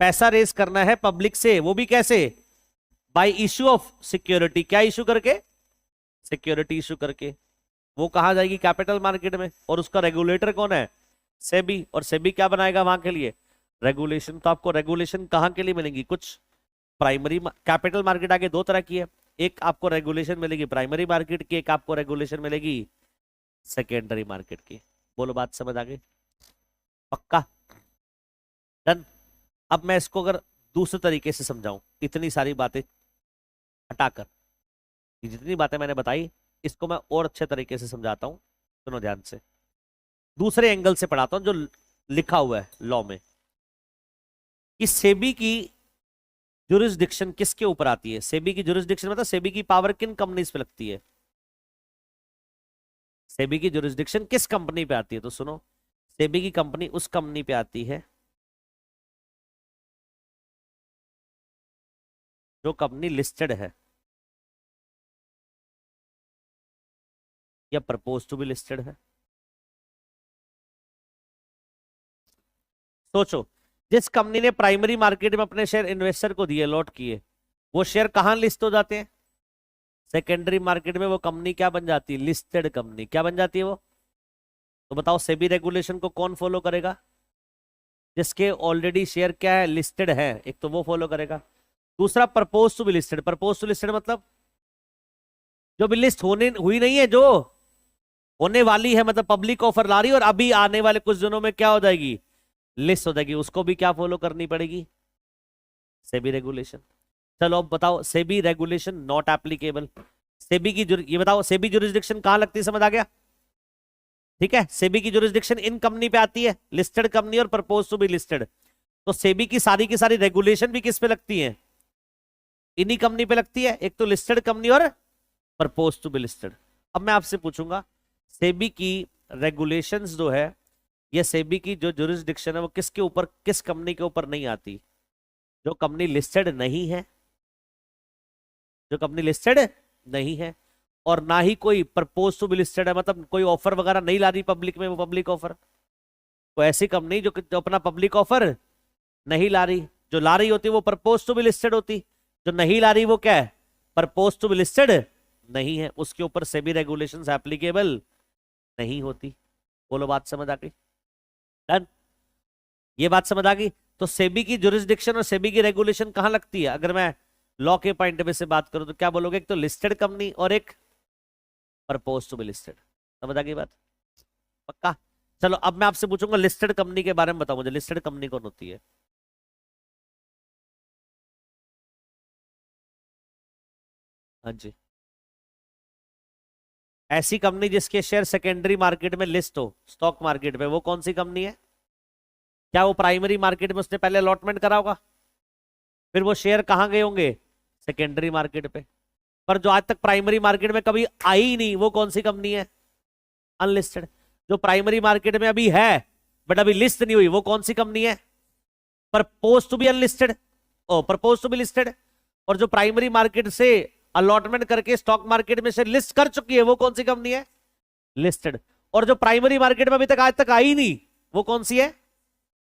पैसा रेस करना है पब्लिक से। वो भी कैसे? By issue of security. क्या इशू करके? सिक्योरिटी इशू करके। वो कहां जाएगी? कैपिटल मार्केट में। और उसका रेगुलेटर कौन है? सेबी। और सेबी क्या बनाएगा वहां के लिए? रेगुलेशन। तो आपको रेगुलेशन कहां के लिए मिलेंगी? कुछ प्राइमरी कैपिटल मार्केट आगे 2 तरह की है। एक आपको रेगुलेशन मिलेगी प्राइमरी मार्केट की, एक आपको रेगुलेशन मिलेगी सेकेंडरी मार्केट की। बोलो, बात समझ आ गई? पक्का? डन। अब मैं इसको अगर दूसरे तरीके से समझाऊं, इतनी सारी बातें हटाकर, जितनी बातें मैंने बताई, इसको मैं और अच्छे तरीके से समझाता हूं। सुनो ध्यान से, दूसरे एंगल से पढ़ाता हूं, जो लिखा हुआ है लॉ में, कि सेबी की जुरिस्डिक्शन किसके ऊपर आती है। सेबी की जुरिस्डिक्शन मतलब सेबी की पावर किन कंपनीज पे लगती है? सेबी की जुरिस्डिक्शन किस कंपनी पे आती है? तो सुनो, सेबी की कंपनी उस कंपनी पे आती है जो कंपनी लिस्टेड है या प्रपोज टू बी लिस्टेड है। सोचो, जिस कंपनी ने प्राइमरी मार्केट में अपने शेयर इन्वेस्टर को दिए, लॉट किए, वो शेयर कहां लिस्ट हो जाते हैं? सेकेंडरी मार्केट में वो कंपनी क्या बन जाती है? Listed company. क्या बन जाती है वो? तो बताओ सेबी रेगुलेशन को कौन फॉलो करेगा? जिसके ऑलरेडी शेयर क्या है? लिस्टेड है, एक तो वो फॉलो करेगा। दूसरा propose to be listed. Propose to listed मतलब जो भी लिस्ट होने हुई नहीं है, जो होने वाली है, मतलब पब्लिक ऑफर ला रही है और अभी आने वाले कुछ दिनों में क्या हो जाएगी? लिस्ट हो जाएगी। उसको भी क्या फॉलो करनी पड़ेगी? सेबी रेगुलेशन। चलो अब बताओ, SEBI regulation not applicable. SEBI की ये बताओ, सेबी जुरिस्डिक्शन कहां लगती है? समझ आ गया? ठीक है, सेबी की जुरिस्डिक्शन इन कंपनी पे आती है, लिस्टेड कंपनी और प्रपोज टू बी लिस्टेड। तो सेबी की सारी रेगुलेशन भी किस पे लगती है? इन्हीं कंपनी पे लगती है, एक तो लिस्टेड कंपनी और प्रपोज टू बी लिस्टेड। अब मैं आपसे पूछूंगा, सेबी की रेगुलेशंस जो है, ये सेबी की जो जुरिस्डिक्शन है वो किसके ऊपर, किस कंपनी के ऊपर नहीं आती? जो कंपनी लिस्टेड नहीं है, जो कंपनी लिस्टेड नहीं है, और ना ही कोई प्रपोज टू बी लिस्टेड है, मतलब कोई ऑफर वगैरह नहीं ला रही पब्लिक में, वो पब्लिक ऑफर। तो ऐसी कंपनी जो अपना पब्लिक ऑफर नहीं ला रही, जो ला रही होती वो प्रपोज टू बी लिस्टेड होती, जो नहीं ला रही वो क्या है? प्रपोज टू बी लिस्टेड नहीं है, उसके ऊपर सेबी रेगुलेशंस एप्लीकेबल नहीं होती। बोलो बात समझ आ गई? डन? ये बात समझ आ गई? तो सेबी की जुरिस्डिक्शन और सेबी की रेगुलेशन कहां लगती है? अगर मैं लॉ के पॉइंट में से बात करूं तो क्या बोलोगे? एक तो लिस्टेड कंपनी और एक प्रपोज टू बी लिस्टेड। समझ आ गई बात? पक्का? चलो अब मैं आपसे पूछूंगा लिस्टेड कंपनी के बारे में बताओ मुझे, लिस्टेड कंपनी कौन होती है? हाँ जी। ऐसी कंपनी जिसके शेयर सेकेंडरी मार्केट में लिस्ट हो, स्टॉक मार्केट में, वो कौन सी कंपनी है? क्या वो प्राइमरी मार्केट में उसने पहले अलॉटमेंट करा होगा, फिर वो शेयर कहां गए होंगे? सेकेंडरी मार्केट पे। पर जो आज तक प्राइमरी मार्केट में कभी आई ही नहीं, वो कौन सी कंपनी है? अनलिस्टेड। जो प्राइमरी मार्केट में अभी है बट अभी लिस्ट नहीं हुई, वो कौन सी कंपनी है? प्रपोज टू बी अनलिस्टेड, ओ प्रपोज टू बी लिस्टेड। और जो प्राइमरी मार्केट से अलॉटमेंट करके स्टॉक मार्केट में से लिस्ट कर चुकी है, वो कौन सी कंपनी है? लिस्टेड। और जो प्राइमरी मार्केट में अभी तक आज तक आई नहीं, वो कौन सी है?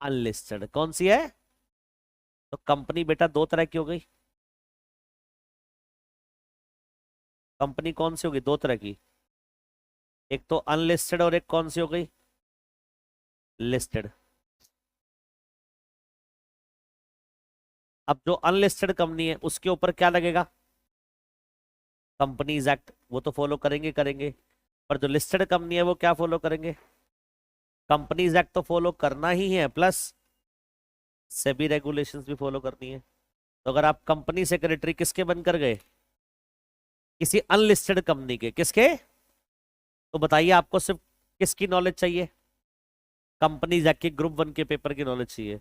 अनलिस्टेड। कौन सी है? तो कंपनी बेटा दो तरह की हो गई। कंपनी कौन सी होगी? दो तरह की, एक तो अनलिस्टेड और एक कौन सी हो गई? लिस्टेड। अब जो अनलिस्टेड कंपनी है उसके ऊपर क्या लगेगा? कंपनीज एक्ट, वो तो फॉलो करेंगे करेंगे। पर जो लिस्टेड कंपनी है वो क्या फॉलो करेंगे? कंपनीज एक्ट तो फॉलो करना ही है, प्लस सेबी रेगुलेशंस भी फॉलो करनी है। तो अगर आप कंपनी सेक्रेटरी किसके बनकर गए? किसी अनलिस्टेड कंपनी के। किसके? तो बताइए आपको सिर्फ किसकी नॉलेज चाहिए? कंपनीज एक्ट के ग्रुप 1 के पेपर की नॉलेज चाहिए।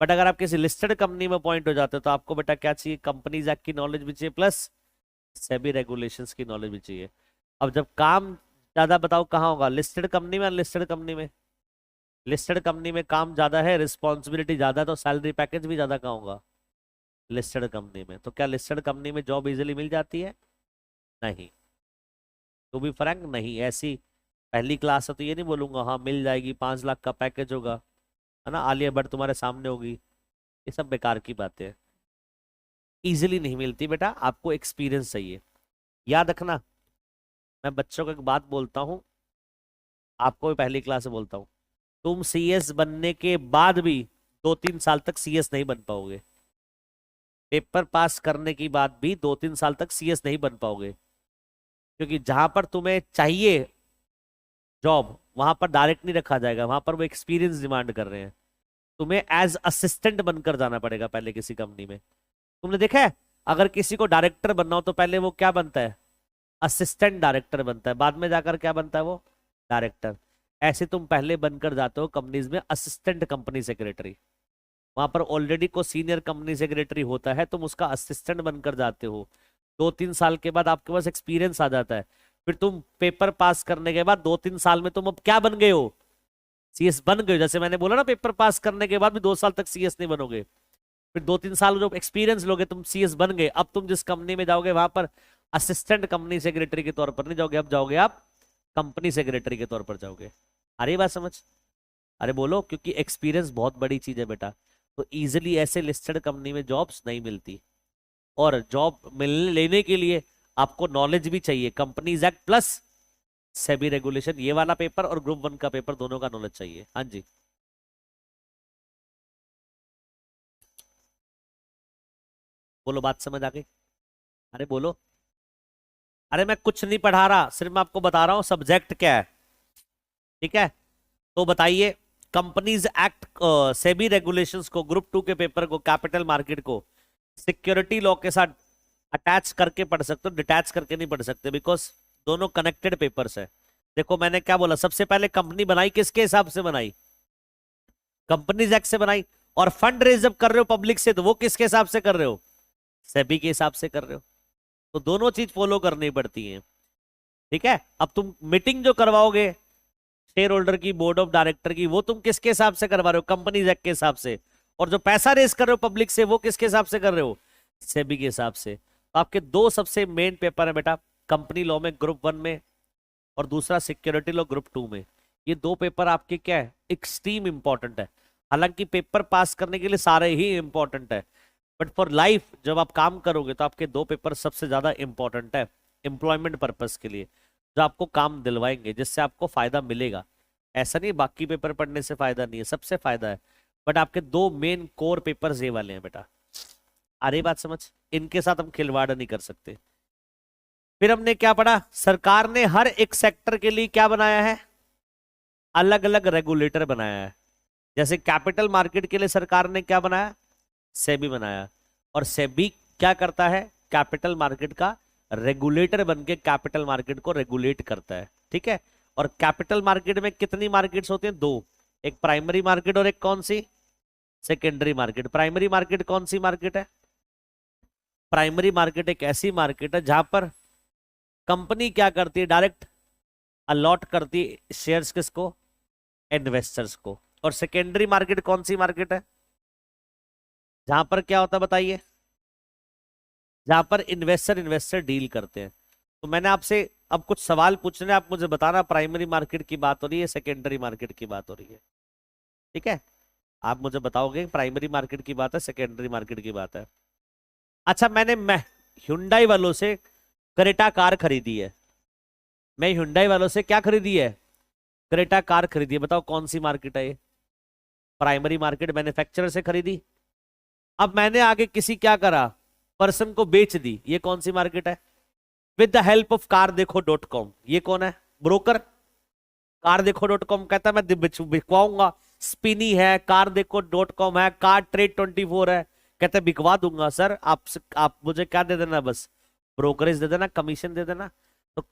बट अगर आप किसी लिस्टेड कंपनी में अपॉइंट हो जाते हो तो आपको बेटा क्या चाहिए? कंपनीज एक्ट की नॉलेज भी चाहिए, प्लस सेबी रेगुलेशंस की नॉलेज भी चाहिए। अब जब काम ज्यादा, बताओ कहाँ होगा? लिस्टेड कंपनी में, अनलिस्टेड कंपनी में? लिस्टेड कंपनी में काम ज्यादा है, रिस्पॉन्सिबिलिटी ज्यादा है, तो सैलरी पैकेज भी ज्यादा कहाँ होगा? लिस्टेड कंपनी में। तो क्या लिस्टेड कंपनी में जॉब इजीली मिल जाती है? नहीं। तो भी फ्रैंक नहीं, ऐसी पहली क्लास है तो ये नहीं बोलूंगा हाँ मिल जाएगी, 5 लाख का पैकेज होगा, है ना, आलिया भट्ट तुम्हारे सामने होगी। ये सब बेकार की बातें हैं। इजीली नहीं मिलती बेटा, आपको एक्सपीरियंस चाहिए। याद रखना, मैं बच्चों को एक बात बोलता हूँ, आपको भी पहली क्लास से बोलता हूँ, तुम सीएस बनने के बाद भी 2-3 साल तक सीएस नहीं बन पाओगे। पेपर पास करने की बाद भी 2-3 साल तक सीएस नहीं बन पाओगे, क्योंकि जहां पर तुम्हें चाहिए जॉब वहां पर डायरेक्ट नहीं रखा जाएगा, वहां पर वो एक्सपीरियंस डिमांड कर रहे हैं। तुम्हें एज असिस्टेंट बनकर जाना पड़ेगा पहले किसी कंपनी में। तुमने देखा है, अगर किसी को डायरेक्टर बनना हो तो पहले वो क्या बनता है? असिस्टेंट डायरेक्टर बनता है, बाद में जाकर क्या बनता है? वो डायरेक्टर। ऐसे तुम पहले बनकर जाते हो कंपनीज में असिस्टेंट कंपनी सेक्रेटरी। वहां पर ऑलरेडी को सीनियर कंपनी सेक्रेटरी होता है, तुम उसका असिस्टेंट बनकर जाते हो। 2-3 साल के बाद आपके पास एक्सपीरियंस आ जाता है, फिर तुम पेपर पास करने के बाद 2-3 साल में तुम अब क्या बन गए हो? सीएस बन गए। जैसे मैंने बोला ना, पेपर पास करने के बाद भी 2 साल तक सीएस नहीं बनोगे, फिर 2-3 साल जो एक्सपीरियंस लोगे तुम सीएस बन गए। अब तुम जिस कंपनी में जाओगे वहां पर असिस्टेंट कंपनी सेक्रेटरी के तौर पर नहीं जाओगे, अब जाओगे आप कंपनी सेक्रेटरी के तौर पर जाओगे। अरे बात समझ? अरे बोलो, क्योंकि एक्सपीरियंस बहुत बड़ी चीज है बेटा। तो इजिली ऐसे लिस्टेड कंपनी में जॉब्स नहीं मिलती, और जॉब मिलने लेने के लिए आपको नॉलेज भी चाहिए, companies act plus SEBI regulation, ये वाला पेपर और ग्रुप 1 का पेपर दोनों का नॉलेज चाहिए। हाँ जी, बोलो, बात समझ आ गई? अरे बोलो। अरे मैं कुछ नहीं पढ़ा रहा, सिर्फ मैं आपको बता रहा हूं सब्जेक्ट क्या है। ठीक है, तो बताइए, कंपनीज एक्ट, सेबी रेगुलेशंस को, ग्रुप 2 के पेपर को, कैपिटल मार्केट को सिक्योरिटी लॉ के साथ अटैच करके पढ़ सकते हो, डिटैच करके नहीं पढ़ सकते, बिकॉज दोनों कनेक्टेड पेपर्स है। देखो मैंने क्या बोला, सबसे पहले कंपनी बनाई किसके हिसाब से बनाई? कंपनीज एक्ट से बनाई। और फंड रेज जब कर रहे हो पब्लिक से, तो वो किसके हिसाब से कर रहे हो? सेबी के हिसाब से कर रहे हो। तो दोनों चीज फॉलो करनी पड़ती है। ठीक है, अब तुम मीटिंग जो करवाओगे शेयर होल्डर की, बोर्ड ऑफ डायरेक्टर की, वो तुम किसके हिसाब से करवा रहे हो? कंपनीज एक्ट के हिसाब से। और जो पैसा रेस कर रहे हो पब्लिक से, वो किसके हिसाब से कर रहे हो? सेबी के हिसाब से। तो आपके दो सबसे मेन पेपर है बेटा, कंपनी लॉ में ग्रुप 1 में, और दूसरा सिक्योरिटी लॉ ग्रुप 2 में। ये दो पेपर आपके क्या है, एक्सट्रीम इंपॉर्टेंट है। हालांकि पेपर पास करने के लिए सारे ही इंपॉर्टेंट है, बट फॉर लाइफ जब आप काम करोगे तो आपके दो पेपर सबसे ज्यादा इंपॉर्टेंट है एम्प्लॉयमेंट पर्पस के लिए, जो आपको काम दिलवाएंगे, जिससे आपको फायदा मिलेगा। ऐसा नहीं बाकी पेपर पढ़ने से फायदा नहीं है, सबसे फायदा है। बट आपके दो मेन कोर पेपर्स ये वाले हैं बेटा। आ रही बात समझ? इनके साथ हम खिलवाड़ नहीं कर सकते। फिर हमने क्या पढ़ा, सरकार ने हर एक सेक्टर के लिए क्या बनाया है? अलग अलग रेगुलेटर बनाया है। जैसे कैपिटल मार्केट के लिए सरकार ने क्या बनाया? सेबी बनाया। और सेबी क्या करता है? कैपिटल मार्केट का रेगुलेटर बन के कैपिटल मार्केट को रेगुलेट करता है। ठीक है, और कैपिटल मार्केट में कितनी मार्केट्स होती हैं? दो, एक प्राइमरी मार्केट और एक कौन सी? Secondary market. प्राइमरी मार्केट कौन सी मार्केट है? प्राइमरी मार्केट एक ऐसी मार्केट है जहां पर कंपनी क्या करती है, डायरेक्ट अलॉट करती है शेयर्स किसको? इन्वेस्टर्स को। और सेकेंडरी मार्केट कौन सी मार्केट है? जहां पर क्या होता है बताइए? जहां पर इन्वेस्टर इन्वेस्टर डील करते हैं। तो मैंने आपसे अब कुछ सवाल पूछने, आप मुझे बताना प्राइमरी मार्केट की बात हो रही है, सेकेंडरी मार्केट की बात हो रही है। ठीक है, आप मुझे बताओगे प्राइमरी मार्केट की बात है, सेकेंडरी मार्केट की बात है। अच्छा, मैं हुंडई वालों से क्रेटा कार खरीदी है। मैं हुंडई वालों से क्या खरीदी है? क्रेटा कार खरीदी है। बताओ कौन सी मार्केट है ये? प्राइमरी मार्केट, मैन्युफैक्चरर से खरीदी। अब मैंने आगे किसी क्या करा, पर्सन को बेच दी, ये कौन सी मार्केट है? With the help of car देखो डॉट कॉम, ये कौन है? ब्रोकर। कार देखो डॉट कॉम कहता है मैं बिकवाऊंगा, स्पिनी है, कार देखो डॉट कॉम है, कार ट्रेड 24 है, कहते बिकवा दूंगा। सर आप मुझे क्या दे देना, बस ब्रोकरेज दे देना, कमीशन दे देना। तो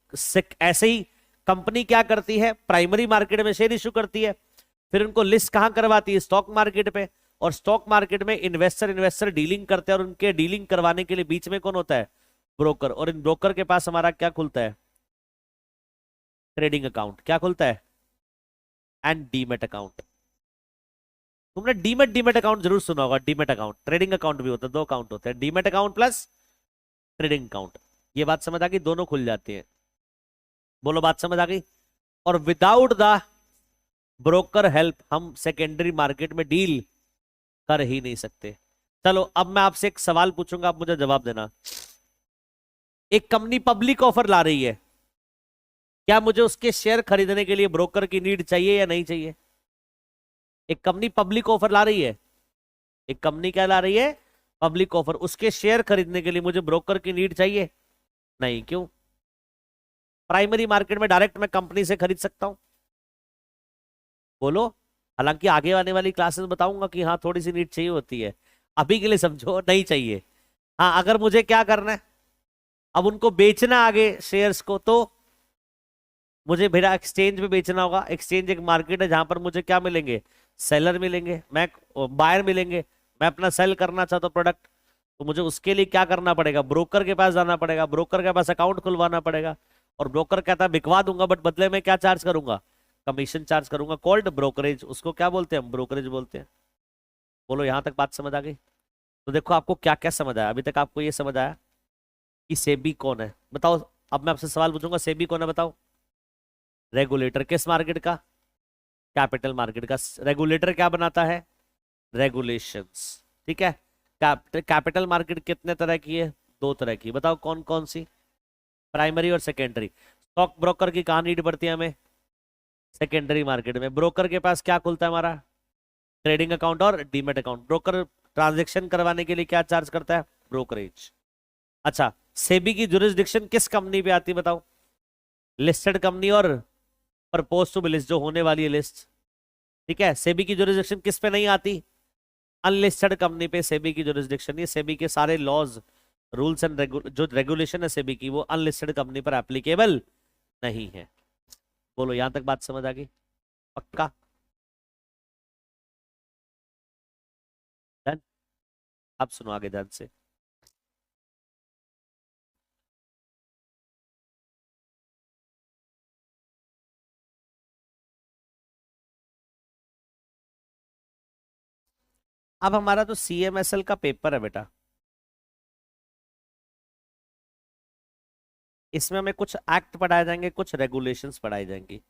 ऐसे ही कंपनी क्या करती है, प्राइमरी मार्केट में शेयर इशू करती है, फिर उनको लिस्ट कहां करवाती है? स्टॉक मार्केट पे। और स्टॉक मार्केट में इन्वेस्टर इन्वेस्टर डीलिंग करते हैं, और उनके डीलिंग करवाने के लिए बीच में कौन होता है? ब्रोकर। और इन ब्रोकर के पास हमारा क्या खुलता है? Trading account. क्या खुलता है? And demat account. तुमने डीमेट डीमेट अकाउंट जरूर सुना होगा। डीमेट अकाउंट ट्रेडिंग अकाउंट भी होता है, दो अकाउंट होते हैं, demat account plus trading account. ये बात समझ आ गई? दोनों खुल जाती है। बोलो, बात समझ आ गई? और विदाउट द ब्रोकर हेल्प हम सेकेंडरी मार्केट में डील कर ही नहीं सकते। चलो अब मैं आपसे एक सवाल पूछूंगा, आप मुझे जवाब देना। एक कंपनी पब्लिक ऑफर ला रही है, क्या मुझे उसके शेयर खरीदने के लिए ब्रोकर की नीड चाहिए या नहीं चाहिए? एक कंपनी पब्लिक ऑफर ला रही है, एक कंपनी क्या ला रही है? Public offer. उसके शेयर खरीदने के लिए मुझे ब्रोकर की नीड चाहिए? नहीं। क्यों? प्राइमरी मार्केट में डायरेक्ट मैं कंपनी से खरीद सकता हूं। बोलो। हालांकि आगे आने वाली क्लासेस बताऊंगा कि हाँ थोड़ी सी नीड चाहिए होती है, अभी के लिए समझो नहीं चाहिए। हाँ, अगर मुझे क्या करना है, अब उनको बेचना आगे शेयर्स को, तो मुझे मेरा एक्सचेंज पे बेचना होगा। एक्सचेंज एक मार्केट है जहां पर मुझे क्या मिलेंगे? सेलर मिलेंगे, मैं बायर मिलेंगे। मैं अपना सेल करना चाहता हूँ प्रोडक्ट, तो मुझे उसके लिए क्या करना पड़ेगा? ब्रोकर के पास जाना पड़ेगा, ब्रोकर के पास अकाउंट खुलवाना पड़ेगा। और ब्रोकर कहता है बिकवा दूंगा, बट बदले में क्या चार्ज करूंगा? कमीशन चार्ज करूंगा, कॉल्ड ब्रोकरेज। उसको क्या बोलते हैं? हम ब्रोकरेज बोलते हैं। बोलो, यहां तक बात समझ आ गई? तो देखो आपको क्या क्या समझ आया अभी तक? आपको ये समझ आया कि सेबी कौन है? बताओ। अब मैं आपसे सवाल पूछूंगा, सेबी कौन है बताओ? रेगुलेटर। किस मार्केट का? कैपिटल मार्केट का। रेगुलेटर क्या बनाता है? रेगुलेशंस। ठीक है। कैपिटल मार्केट कितने तरह की है? दो तरह की। बताओ कौन कौन सी? प्राइमरी और सेकेंडरी। स्टॉक ब्रोकर की कहाँ नीड पड़ती है हमें? सेकेंडरी मार्केट में। ब्रोकर के पास क्या खुलता है हमारा? ट्रेडिंग अकाउंट और डीमेट अकाउंट। ब्रोकर ट्रांजेक्शन करवाने के लिए क्या चार्ज करता है? ब्रोकरेज। अच्छा, सेबी की जुरिस्डिक्शन किस कंपनी पे आती है बताओ? लिस्टेड कंपनी और प्रपोज टू बी लिस्ट, जो होने वाली है लिस्ट। ठीक है, सेबी की जुरिस्डिक्शन किस पे नहीं आती? अनलिस्टेड कंपनी पे सेबी की जुरिस्डिक्शन। ये सेबी के सारे लॉज, रूल्स एंड जो रेगुलेशन है सेबी की, वो अनलिस्टेड कंपनी पर एप्लीकेबल नहीं है। बोलो, यहां तक बात समझ आ गई? पक्का? डन? आप सुनो आगे ध्यान से। अब हमारा तो सीएमएसएल का पेपर है बेटा, इसमें हमें कुछ एक्ट पढ़ाए जाएंगे, कुछ रेगुलेशंस पढ़ाई जाएंगी।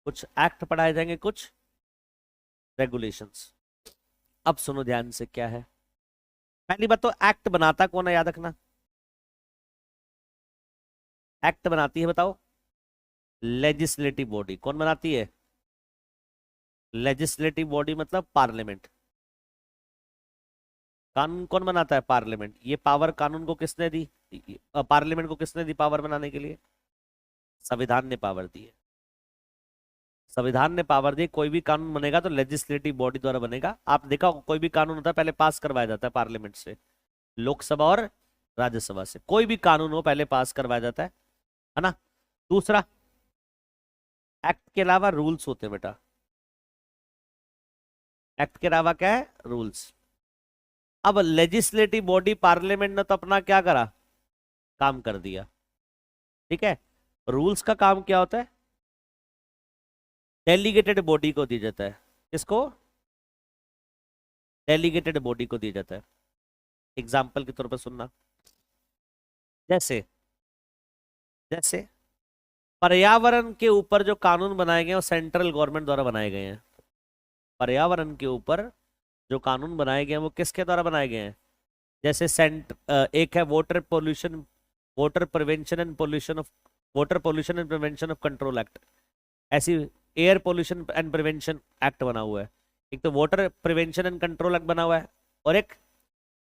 कुछ एक्ट पढ़ाए जाएंगे, कुछ रेगुलेशंस। अब सुनो ध्यान से, क्या है पहली बात तो, एक्ट बनाता कौन है याद रखना। एक्ट बनाती है बताओ? Legislative body. कौन बनाती है? लेजिस्लेटिव बॉडी मतलब पार्लियामेंट। कानून कौन बनाता है? पार्लियामेंट। ये पावर कानून को किसने दी? पार्लियामेंट को किसने दी पावर बनाने के लिए? संविधान ने पावर दी है। संविधान ने पावर दी। कोई भी कानून बनेगा तो लेजिस्लेटिव बॉडी द्वारा बनेगा। आप देखा, कोई भी कानून होता है पहले पास करवाया जाता है पार्लियामेंट से, लोकसभा और राज्यसभा से। कोई भी कानून हो पहले पास करवाया जाता है ना। दूसरा, एक्ट के अलावा रूल्स होते हैं बेटा। एक्ट के अलावा क्या है? रूल्स। अब लेजिस्लेटिव बॉडी पार्लियामेंट ने तो अपना क्या करा? काम कर दिया। ठीक है, रूल्स का काम क्या होता है? डेलीगेटेड बॉडी को दिया जाता है। किसको? डेलीगेटेड बॉडी को दिया जाता है। एग्जाम्पल के तौर पर सुनना, जैसे जैसे पर्यावरण के ऊपर जो कानून बनाए गए हैं वो सेंट्रल गवर्नमेंट द्वारा बनाए गए हैं। पर्यावरण के ऊपर जो कानून बनाए गए हैं वो किसके द्वारा बनाए गए हैं? जैसे एक है water pollution, water prevention and pollution of, water pollution and prevention of control act. ऐसी air pollution and prevention act बना हुआ है। एक तो water prevention and control act बना हुआ है, और एक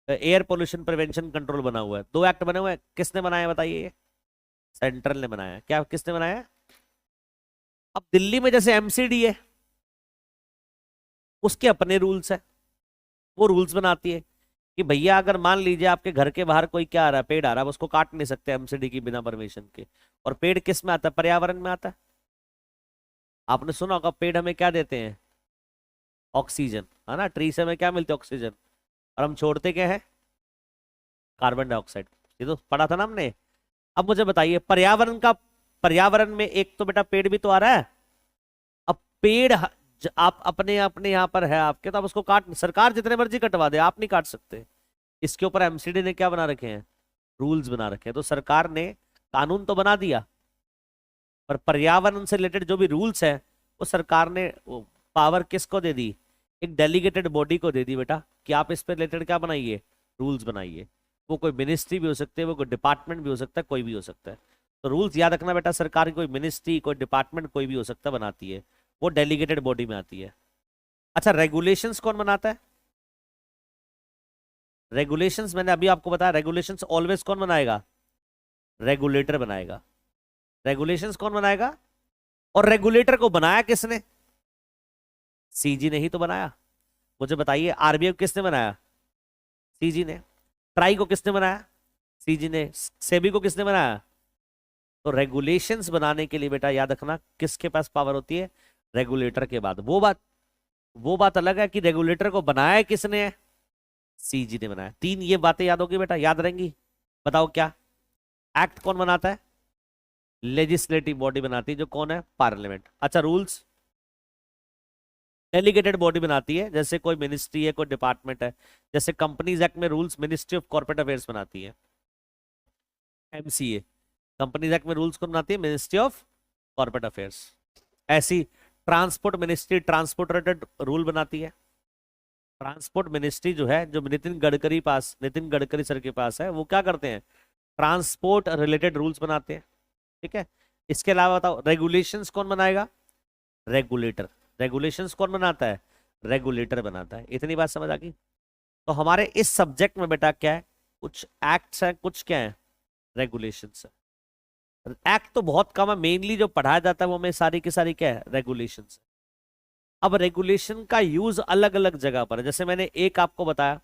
एयर पोल्यूशन प्रिवेंशन कंट्रोल बना हुआ है। दो एक्ट बने हुए हैं। किसने बनाया बताइए? ये सेंट्रल ने बनाया। क्या किसने बनाया? अब दिल्ली में जैसे एमसीडी है, उसके अपने रूल्स है। वो रूल्स बनाती है कि भैया अगर मान लीजिए आपके घर के बाहर कोई क्या आ रहा है, पेड़ आ रहा है, उसको काट नहीं सकते एमसीडी की बिना परमिशन के। और पेड़ किस में आता है? पर्यावरण में आता है। आपने सुना होगा पेड़ हमें क्या देते हैं? ऑक्सीजन, है ना। ट्री से हमें क्या मिलते हैं? ऑक्सीजन। और हम छोड़ते क्या है? Carbon dioxide. ये तो पढ़ा था ना हमने। अब मुझे बताइए, पर्यावरण का, पर्यावरण में एक तो बेटा पेड़ भी तो आ रहा है। अब पेड़ आप अपने अपने यहाँ पर है आपके, तो आप उसको काट, सरकार जितने मर्जी कटवा दे, आप नहीं काट सकते। इसके ऊपर एमसीडी ने क्या बना रखे हैं? रूल्स बना रखे हैं। तो सरकार ने कानून तो बना दिया, पर पर्यावरण से रिलेटेड जो भी रूल्स है वो सरकार ने पावर किसको दे दी? एक डेलीगेटेड बॉडी को दे दी बेटा, कि आप इस पे रिलेटेड क्या बनाइए? रूल्स बनाइए। वो कोई मिनिस्ट्री भी हो सकती है, वो कोई डिपार्टमेंट भी हो सकता है, कोई भी हो सकता है। तो रूल्स याद रखना बेटा, सरकार की कोई मिनिस्ट्री, कोई डिपार्टमेंट, कोई भी हो सकता है, बनाती है। वो डेलीगेटेड बॉडी में आती है। अच्छा, रेगुलेशंस कौन बनाता है? रेगुलेशंस मैंने अभी आपको बताया, रेगुलेशंस ऑलवेज कौन बनाएगा? रेगुलेटर बनाएगा। रेगुलेशंस कौन बनाएगा? और रेगुलेटर को बनाया किसने? सीजी ने ही तो बनाया। मुझे बताइए, आरबीआई को किसने बनाया? सीजी ने। ट्राई को किसने बनाया? सीजी ने। सेबी को किसने बनाया? तो रेगुलेशंस बनाने के लिए बेटा याद रखना किसके पास पावर होती है? रेगुलेटर के बाद। वो बात अलग है कि रेगुलेटर को बनाया किसने है? सीजी ने बनाया। तीन ये बातें याद होगी बेटा, याद रहेंगी। बताओ क्या? एक्ट कौन बनाता है? लेजिस्लेटिव बॉडी बनाती है, जो कौन है? पार्लियामेंट। अच्छा, रूल्स डेलीगेटेड बॉडी बनाती है, जैसे कोई मिनिस्ट्री है, कोई डिपार्टमेंट है। जैसे कंपनीज एक्ट में rules ministry of corporate affairs बनाती है, एमसीए। कंपनीज एक्ट में रूल्स कौन बनाती है? Ministry of corporate affairs. ऐसी transport ministry transport related rule बनाती है। ट्रांसपोर्ट मिनिस्ट्री जो है, जो नितिन गडकरी सर के पास है, वो क्या करते हैं, ट्रांसपोर्ट रिलेटेड रूल्स बनाते हैं। ठीक है, इसके अलावा बताओ रेगुलेशंस कौन बनाएगा, रेगुलेटर। रेगुलेशंस कौन बनाता है, रेगुलेटर बनाता है। इतनी बात समझ आ गई। तो हमारे इस सब्जेक्ट में बेटा क्या है, कुछ एक्ट्स है, कुछ क्या है, रेगुलेशंस है। एक्ट तो बहुत कम है, मेनली जो पढ़ाया जाता है वो हमें सारी की सारी क्या है, रेगुलेशंस। अब रेगुलेशन का यूज अलग अलग जगह पर है। जैसे मैंने एक आपको बताया,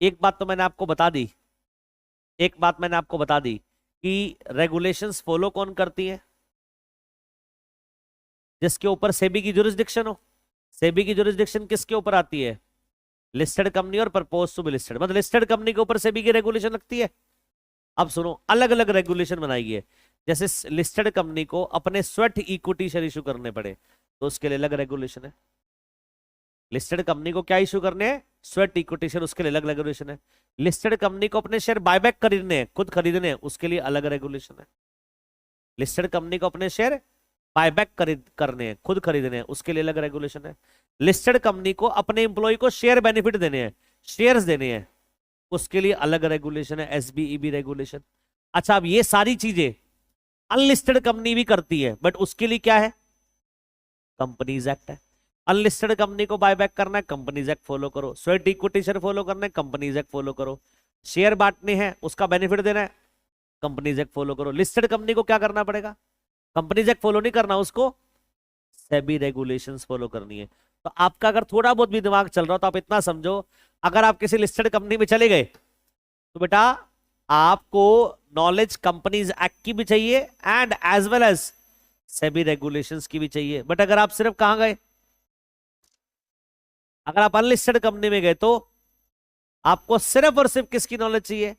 एक बात तो मैंने आपको बता दी, एक बात मैंने आपको बता दी कि रेगुलेशंस फॉलो कौन करती है, जिसके ऊपर सेबी की जुरिस्डिक्शन हो। सेबी की जुरिस्डिक्शन किसके ऊपर आती है, लिस्टेड कंपनी और प्रपोज टू बी लिस्टेड, मतलब लिस्टेड कंपनी के ऊपर सेबी की रेगुलेशन लगती है। अब सुनो, अलग अलग रेगुलेशन बनाई है। जैसे लिस्टेड कंपनी को अपने स्वेट इक्विटी शेयर इशू करने पड़े तो उसके लिए अलग रेगुलेशन है। लिस्टेड कंपनी को क्या इशू करने हैं, स्वेट इक्विटी शेयर, उसके लिए अलग रेगुलेशन है। लिस्टेड कंपनी को अपने शेयर बायबैक खरीदने हैं, खुद खरीदने हैं, उसके लिए अलग रेगुलेशन है। लिस्टेड कंपनी को अपने शेयर बायबैक करने हैं, खुद खरीदने हैं, उसके लिए अलग रेगुलेशन है। लिस्टेड कंपनी को अपने एम्प्लॉय को शेयर बेनिफिट देने हैं, शेयर्स देने हैं, उसके लिए अलग रेगुलेशन है, एसबीईबी रेगुलेशन। अच्छा, अब ये सारी चीजें अनलिस्टेड कंपनी भी करती है, बट उसके लिए क्या है, कंपनीज एक्ट है। अनलिस्टेड कंपनी को बायबैक करना है, कंपनीज एक्ट फॉलो करो। स्वेट इक्विटी शेयर फॉलो करना है, कंपनीज एक्ट फॉलो करो। शेयर बांटने हैं, उसका बेनिफिट देना है, कंपनीज एक्ट फॉलो करो। लिस्टेड कंपनी को क्या करना पड़ेगा, कंपनीज एक्ट फॉलो नहीं करना, उसको सेबी रेगुलेशंस फॉलो करनी है। तो आपका अगर थोड़ा बहुत भी दिमाग चल रहा हो तो आप इतना समझो, अगर आप किसी लिस्टेड कंपनी में चले गए तो बेटा आपको नॉलेज कंपनीज एक्ट की भी चाहिए and as well as SEBI regulations की भी चाहिए। बट अगर आप सिर्फ कहां गए, अगर आप अनलिस्टेड कंपनी में गए तो आपको सिर्फ और सिर्फ किसकी नॉलेज चाहिए,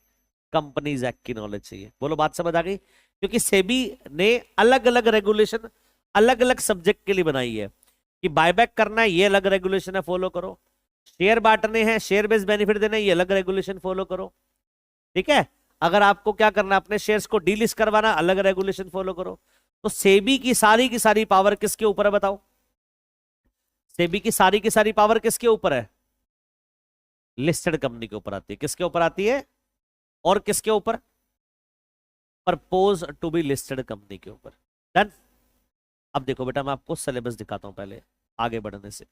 कंपनीज एक्ट की नॉलेज चाहिए। बोलो बात समझ आ गई। क्योंकि सेबी ने अलग अलग रेगुलेशन अलग अलग सब्जेक्ट के लिए बनाई है कि बायबैक करना है, ये अलग रेगुलेशन है, फॉलो करो। शेयर बांटने हैं, शेयर बेस्ड बेनिफिट देना है, ये अलग रेगुलेशन फॉलो करो। ठीक है, अगर आपको क्या करना है, अपने शेयर्स को डीलिस्ट करवाना, अलग रेगुलेशन फॉलो करो। तो सेबी की सारी पावर किसके ऊपर है बताओ, सेबी की सारी पावर किसके ऊपर है, लिस्टेड कंपनी के ऊपर आती है। किसके ऊपर आती है, और किसके ऊपर, propose to be listed company के ऊपर। डन। अब देखो बेटा, मैं आपको सिलेबस दिखाता हूं पहले आगे बढ़ने से।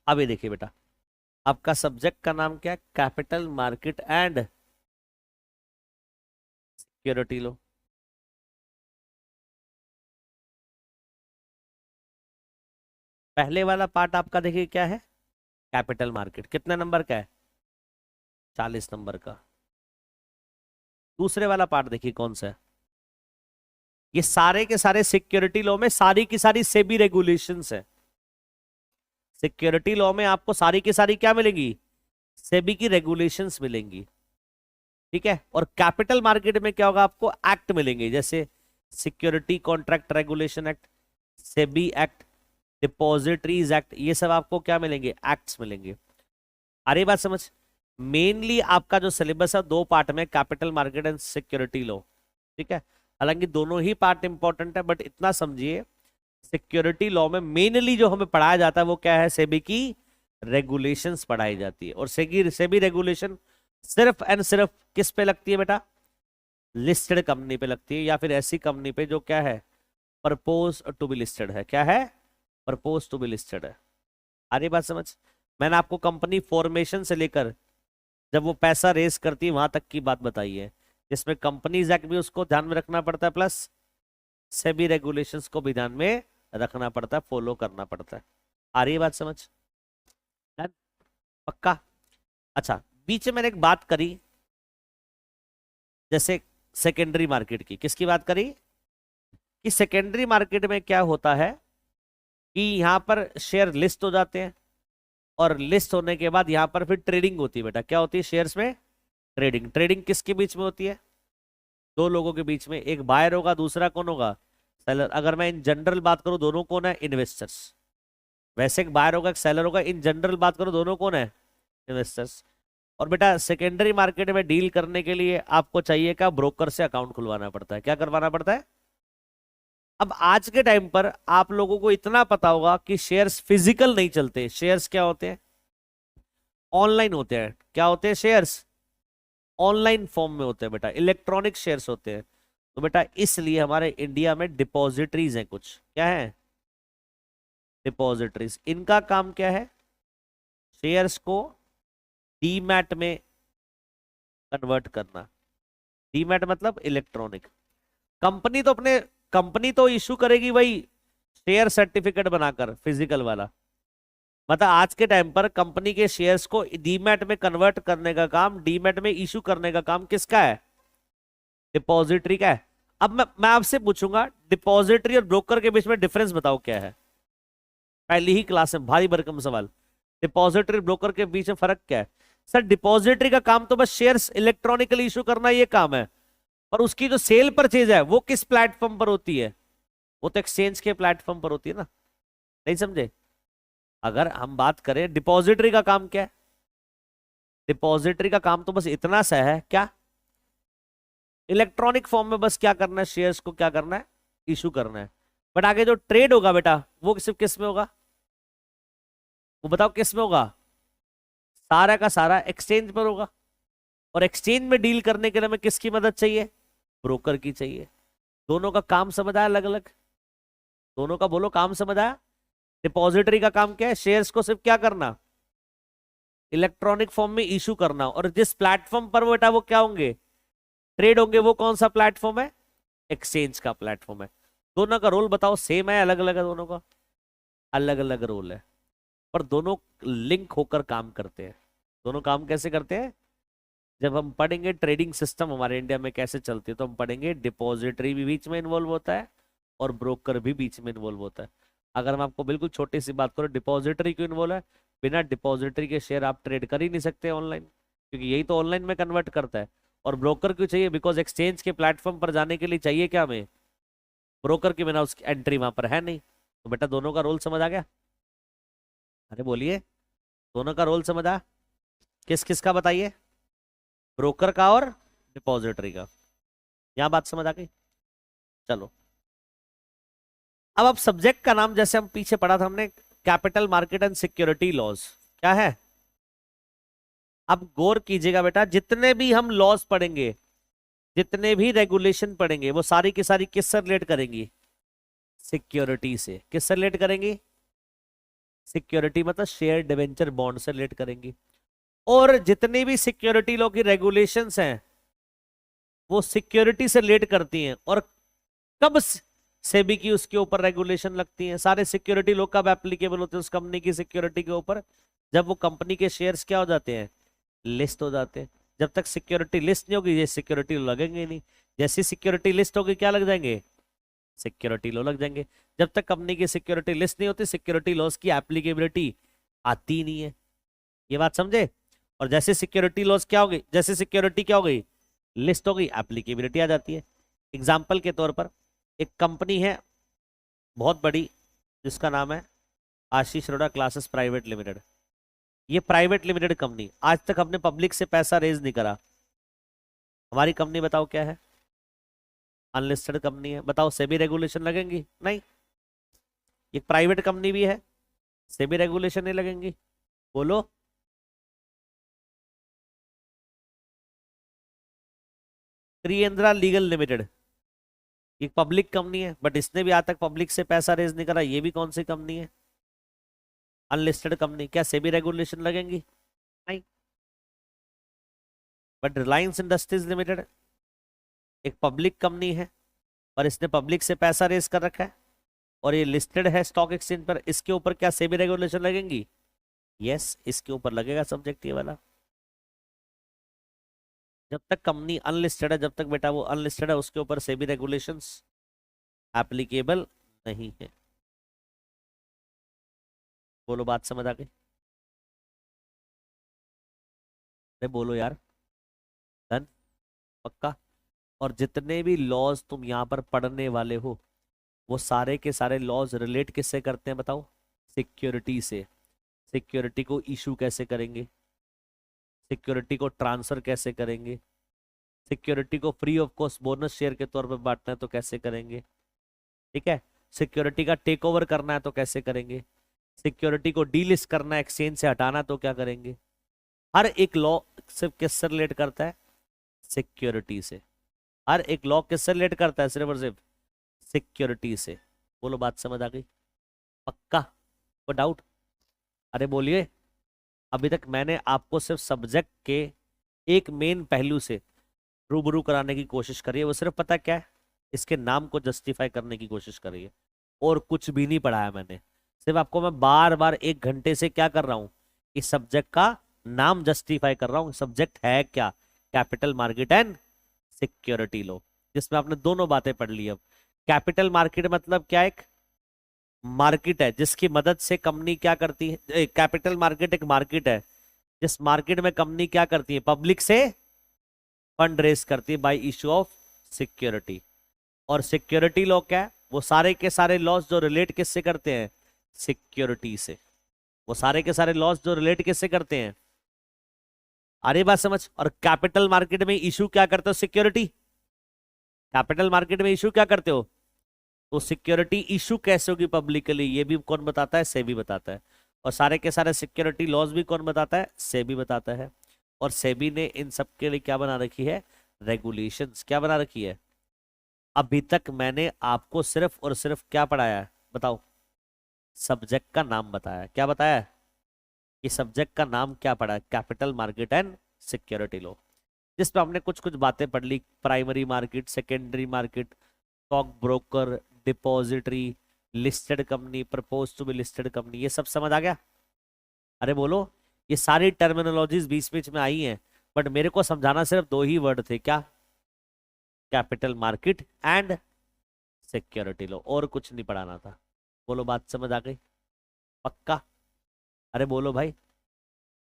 अभी देखिए बेटा, आपका सब्जेक्ट का नाम क्या है, कैपिटल मार्केट एंड सिक्योरिटी लो। पहले वाला पार्ट आपका देखिए क्या है, कैपिटल मार्केट, कितने नंबर का है, 40 नंबर का। दूसरे वाला पार्ट देखिए कौन सा है, ये सारे के सारे सिक्योरिटी लॉ में सारी की सारी सेबी रेगुलेशंस है। सिक्योरिटी लॉ में आपको सारी की सारी क्या मिलेंगी, सेबी की रेगुलेशंस मिलेंगी। ठीक है, और कैपिटल मार्केट में क्या होगा, आपको एक्ट मिलेंगे, जैसे security contract regulation act, SEBI act, depositories act, ये सब आपको क्या मिलेंगे, एक्ट्स मिलेंगे। अरे बात समझ, मेनली आपका जो सिलेबस है दो पार्ट में, capital market and security law. ठीक है, हालांकि दोनों ही पार्ट इंपॉर्टेंट है, बट इतना समझिए सिक्योरिटी लॉ में मेनली जो हमें पढ़ाया जाता है वो क्या है, सेबी की रेगुलेशंस पढ़ाई जाती है। और सेबी रेगुलेशन सिर्फ एंड सिर्फ किस पे लगती है बेटा, लिस्टेड कंपनी पे लगती है, या फिर ऐसी कंपनी पे जो क्या है, प्रपोज टू बी लिस्टेड है। क्या है, प्रपोज टू बी लिस्टेड है। अरे बात समझ, मैंने आपको कंपनी फॉर्मेशन से लेकर जब वो पैसा रेस करती है वहां तक की बात बताई है, जिसमें कंपनीज एक्ट भी उसको ध्यान में रखना पड़ता है, प्लस सेबी रेगुलेशंस को भी ध्यान में रखना पड़ता है, फॉलो करना पड़ता है। आ रही है बात समझ, Done? पक्का। अच्छा, बीच में मैंने एक बात करी, जैसे सेकेंडरी मार्केट की, किसकी बात करी, कि सेकेंडरी मार्केट में क्या होता है कि यहां पर शेयर लिस्ट हो जाते हैं, और लिस्ट होने के बाद यहाँ पर फिर ट्रेडिंग होती है बेटा। क्या होती है शेयर्स में? ट्रेडिंग। ट्रेडिंग किसके बीच में होती है? दो लोगों के बीच में, एक बायर होगा, दूसरा कौन होगा? सेलर। अगर मैं इन जनरल बात करूं, दोनों कौन है? इन्वेस्टर्स। वैसे एक बायर होगा, एक सेलर होगा, इन जनरल बात करो दोनों कौन है? इन्वेस्टर्स। और बेटा सेकेंडरी मार्केट में डील करने के लिए आपको चाहिए क्या? ब्रोकर से अकाउंट खुलवाना पड़ता है। क्या करवाना पड़ता है? अब आज के टाइम पर आप लोगों को इतना पता होगा कि शेयर्स फिजिकल नहीं चलते। शेयर्स क्या होते हैं? ऑनलाइन होते हैं। क्या होते हैं? शेयर्स ऑनलाइन फॉर्म में होते हैं बेटा, इलेक्ट्रॉनिक शेयर्स होते हैं। तो बेटा इसलिए हमारे इंडिया में डिपॉजिटरीज हैं कुछ। क्या है? डिपॉजिटरीज। इनका काम क्या है? शेयर्स को डीमैट में कन्वर्ट करना। डीमैट मतलब इलेक्ट्रॉनिक। कंपनी तो इशू करेगी भाई शेयर सर्टिफिकेट बनाकर, फिजिकल वाला। मतलब आज के टाइम पर कंपनी के शेयर्स को डीमैट में कन्वर्ट करने का काम, डीमैट में इशू करने का काम किसका है? डिपॉजिटरी का है। अब मैं आपसे पूछूंगा डिपॉजिटरी और ब्रोकर के बीच में डिफरेंस बताओ क्या है? पहली ही क्लास में भारी भरकम सवाल। डिपॉजिटरी ब्रोकर के बीच में फर्क क्या है? सर डिपॉजिटरी का काम तो बस शेयर्स इलेक्ट्रॉनिकली इशू करना, ये काम है। पर उसकी जो सेल परचेज है वो किस प्लेटफॉर्म पर होती है? वो तो एक्सचेंज के प्लेटफॉर्म पर होती है ना। नहीं समझे? अगर हम बात करें डिपॉजिटरी का काम क्या है, डिपॉजिटरी का काम तो बस इतना सा है, क्या? इलेक्ट्रॉनिक फॉर्म में बस क्या करना है? शेयर्स को क्या करना है? इशू करना है। बट आगे जो ट्रेड होगा बेटा वो सिर्फ किस में होगा? वो बताओ किस में होगा? सारा का सारा एक्सचेंज पर होगा। और एक्सचेंज में डील करने के लिए हमें किसकी मदद चाहिए? ब्रोकर की चाहिए। दोनों का काम समझ आया? अलग अलग दोनों का बोलो काम समझ आया? डिपॉजिटरी का काम क्या है? शेयर्स को सिर्फ क्या करना? इलेक्ट्रॉनिक फॉर्म में इशू करना। और जिस प्लेटफॉर्म पर बेटा वो क्या होंगे? ट्रेड होंगे। वो कौन सा प्लेटफॉर्म है? एक्सचेंज का प्लेटफॉर्म है। दोनों का रोल बताओ सेम है अलग अलग है? दोनों का अलग अलग रोल है, पर दोनों लिंक होकर काम करते हैं। दोनों काम कैसे करते हैं? जब हम पढ़ेंगे ट्रेडिंग सिस्टम हमारे इंडिया में कैसे चलती है, तो हम पढ़ेंगे डिपॉजिटरी भी बीच में इन्वॉल्व होता है और ब्रोकर भी बीच में इन्वॉल्व होता है। अगर मैं आपको बिल्कुल छोटी सी बात करूं, डिपॉजिटरी क्यों इन्वॉल्व है? बिना डिपॉजिटरी के शेयर आप ट्रेड कर ही नहीं सकते ऑनलाइन, क्योंकि यही तो ऑनलाइन में कन्वर्ट करता है। और ब्रोकर क्यों चाहिए? बिकॉज एक्सचेंज के प्लेटफॉर्म पर जाने के लिए चाहिए क्या हमें? ब्रोकर के बिना उसकी एंट्री वहां पर है नहीं। तो बेटा दोनों का रोल समझ आ गया? अरे बोलिए, दोनों का रोल समझ आ? किस किस का बताइए? ब्रोकर का और डिपॉजिटरी का। यहां बात समझ आ गई? चलो अब आप सब्जेक्ट का नाम जैसे हम पीछे पढ़ा था हमने, capital market and security laws. क्या है? अब गौर कीजिएगा बेटा, जितने भी हम लॉज पढ़ेंगे, जितने भी रेगुलेशन पढ़ेंगे, वो सारी की सारी किससे रिलेट करेंगी? सिक्योरिटी से। किससे रिलेट करेंगी? सिक्योरिटी मतलब शेयर डिवेंचर बॉन्ड से रिलेट करेंगी। और जितनी भी सिक्योरिटी लॉ की रेगुलेशंस हैं वो सिक्योरिटी से रिलेट करती हैं। और कब सेबी की उसके ऊपर रेगुलेशन लगती है? सारे सिक्योरिटी लॉ कब एप्लीकेबल होते हैं उस कंपनी की सिक्योरिटी के ऊपर? जब वो कंपनी के शेयर्स क्या हो जाते हैं? लिस्ट हो जाते हैं। जब तक सिक्योरिटी लिस्ट नहीं होगी ये सिक्योरिटी लॉ लगेंगे नहीं। जैसी सिक्योरिटी लिस्ट होगी क्या लग जाएंगे? सिक्योरिटी लॉ लग जाएंगे। जब तक कंपनी की सिक्योरिटी लिस्ट नहीं होती सिक्योरिटी लॉस की एप्लीकेबिलिटी आती ही नहीं है। ये बात समझे? और जैसे सिक्योरिटी लॉस क्या हो गई, जैसे सिक्योरिटी क्या हो गई? लिस्ट हो गई, एप्लीकेबिलिटी आ जाती है। एग्जाम्पल के तौर पर एक कंपनी है बहुत बड़ी जिसका नाम है आशीष अरोड़ा क्लासेस प्राइवेट लिमिटेड। ये प्राइवेट लिमिटेड कंपनी, आज तक हमने पब्लिक से पैसा रेज नहीं करा। हमारी कंपनी बताओ क्या है? अनलिस्टेड कंपनी है। बताओ सेबी रेगुलेशन लगेंगी? नहीं। एक प्राइवेट कंपनी भी है, सेबी रेगुलेशन नहीं लगेंगी? बोलो। त्रियंद्रा लीगल लिमिटेड एक पब्लिक कंपनी है, बट इसने भी आज तक पब्लिक से पैसा रेज नहीं करा। ये भी कौन सी कंपनी है? Unlisted company. क्या सेबी रेगुलेशन लगेंगी? नहीं। बट रिलायंस इंडस्ट्रीज लिमिटेड एक पब्लिक कंपनी है और इसने पब्लिक से पैसा रेज कर रखा है और ये लिस्टेड है स्टॉक एक्सचेंज पर। इसके ऊपर क्या सेबी रेगुलेशन लगेंगी? यस, इसके ऊपर लगेगा सब्जेक्ट ये वाला। जब तक कंपनी अनलिस्टेड है, जब तक बेटा वो अनलिस्टेड है, उसके ऊपर सेबी रेगुलेशंस एप्लीकेबल नहीं है। बोलो बात समझ आ गई? अरे बोलो यार। डन। पक्का। और जितने भी लॉज तुम यहाँ पर पढ़ने वाले हो वो सारे के सारे लॉज रिलेट किससे करते हैं बताओ? सिक्योरिटी से। सिक्योरिटी को इशू कैसे करेंगे, सिक्योरिटी को ट्रांसफर कैसे करेंगे, सिक्योरिटी को free of cost bonus share के तौर पर बांटना है तो कैसे करेंगे, ठीक है। सिक्योरिटी का टेक ओवर करना है तो कैसे करेंगे, सिक्योरिटी को डीलिस्ट करना है, एक्सचेंज से हटाना तो क्या करेंगे। हर एक लॉ सिर्फ किससे रिलेट करता है? सिक्योरिटी से। हर एक लॉ किससे रिलेट करता है? सिर्फ और सिर्फ सिक्योरिटी से। बोलो बात समझ आ गई? पक्का? कोई डाउट? अरे बोलिए। अभी तक मैंने आपको सिर्फ सब्जेक्ट के एक मेन पहलू से रूबरू कराने की कोशिश करी है, वो सिर्फ पता क्या है, इसके नाम को जस्टिफाई करने की कोशिश करी है, और कुछ भी नहीं पढ़ाया मैंने। सिर्फ आपको मैं बार बार 1 घंटे से क्या कर रहा हूं, इस सब्जेक्ट का नाम जस्टिफाई कर रहा हूं। सब्जेक्ट है क्या? कैपिटल मार्केट एंड सिक्योरिटी लो, जिसमें आपने दोनों बातें पढ़ ली। अब कैपिटल मार्केट मतलब क्या? एक मार्केट है जिसकी मदद से कंपनी क्या करती है, कैपिटल मार्केट एक मार्केट है जिस मार्केट में कंपनी क्या करती है, पब्लिक से फंड रेज करती है बाय इशू ऑफ सिक्योरिटी। और सिक्योरिटी लॉ क्या है? वो सारे के सारे लॉस जो रिलेट किससे करते हैं? सिक्योरिटी से। वो सारे के सारे लॉस जो रिलेट किससे करते हैं? अरे बात समझ। और कैपिटल मार्केट में इशू क्या करते हो? सिक्योरिटी। कैपिटल मार्केट में इशू क्या करते हो? तो सिक्योरिटी इशू कैसे होगी पब्लिकली, ये भी कौन बताता है? सेबी बताता है। और सारे के सारे सिक्योरिटी लॉज भी कौन बताता है? सेबी बताता है। और सेबी ने इन सब के लिए क्या बना रखी है? रेगुलेशंस। क्या बना रखी है? अभी तक मैंने आपको सिर्फ और सिर्फ क्या पढ़ाया है बताओ? सब्जेक्ट का नाम बताया। क्या बताया? कि सब्जेक्ट का नाम क्या पढ़ा है? Capital market and security law. जिसमें हमने कुछ कुछ बातें पढ़ ली, primary market, secondary market, stock broker, depository, listed company, propose to be listed company, ये सब समझ आ गया? अरे बोलो। ये सारी टर्मिनोलॉजीज बीच बीच में आई हैं, बट मेरे को समझाना सिर्फ 2 ही वर्ड थे। क्या? कैपिटल मार्केट एंड सिक्योरिटी लो, और कुछ नहीं पढ़ाना था। बोलो बात समझ आ गई? पक्का? अरे बोलो भाई।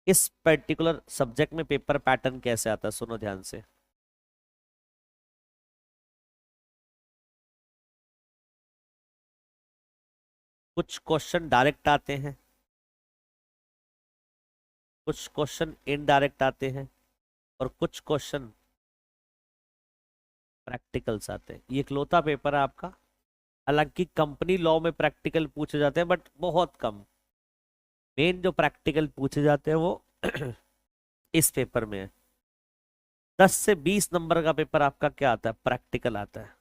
इस पर्टिकुलर सब्जेक्ट में पेपर पैटर्न कैसे आता है, सुनो ध्यान से। कुछ क्वेश्चन डायरेक्ट आते हैं, कुछ क्वेश्चन इनडायरेक्ट आते हैं, और कुछ क्वेश्चन प्रैक्टिकल्स आते हैं। ये इकलौता पेपर है आपका। हालांकि कंपनी लॉ में प्रैक्टिकल पूछे जाते हैं बट बहुत कम। मेन जो प्रैक्टिकल पूछे जाते हैं वो इस पेपर में है। 10 से 20 नंबर का पेपर आपका क्या आता है? प्रैक्टिकल आता है,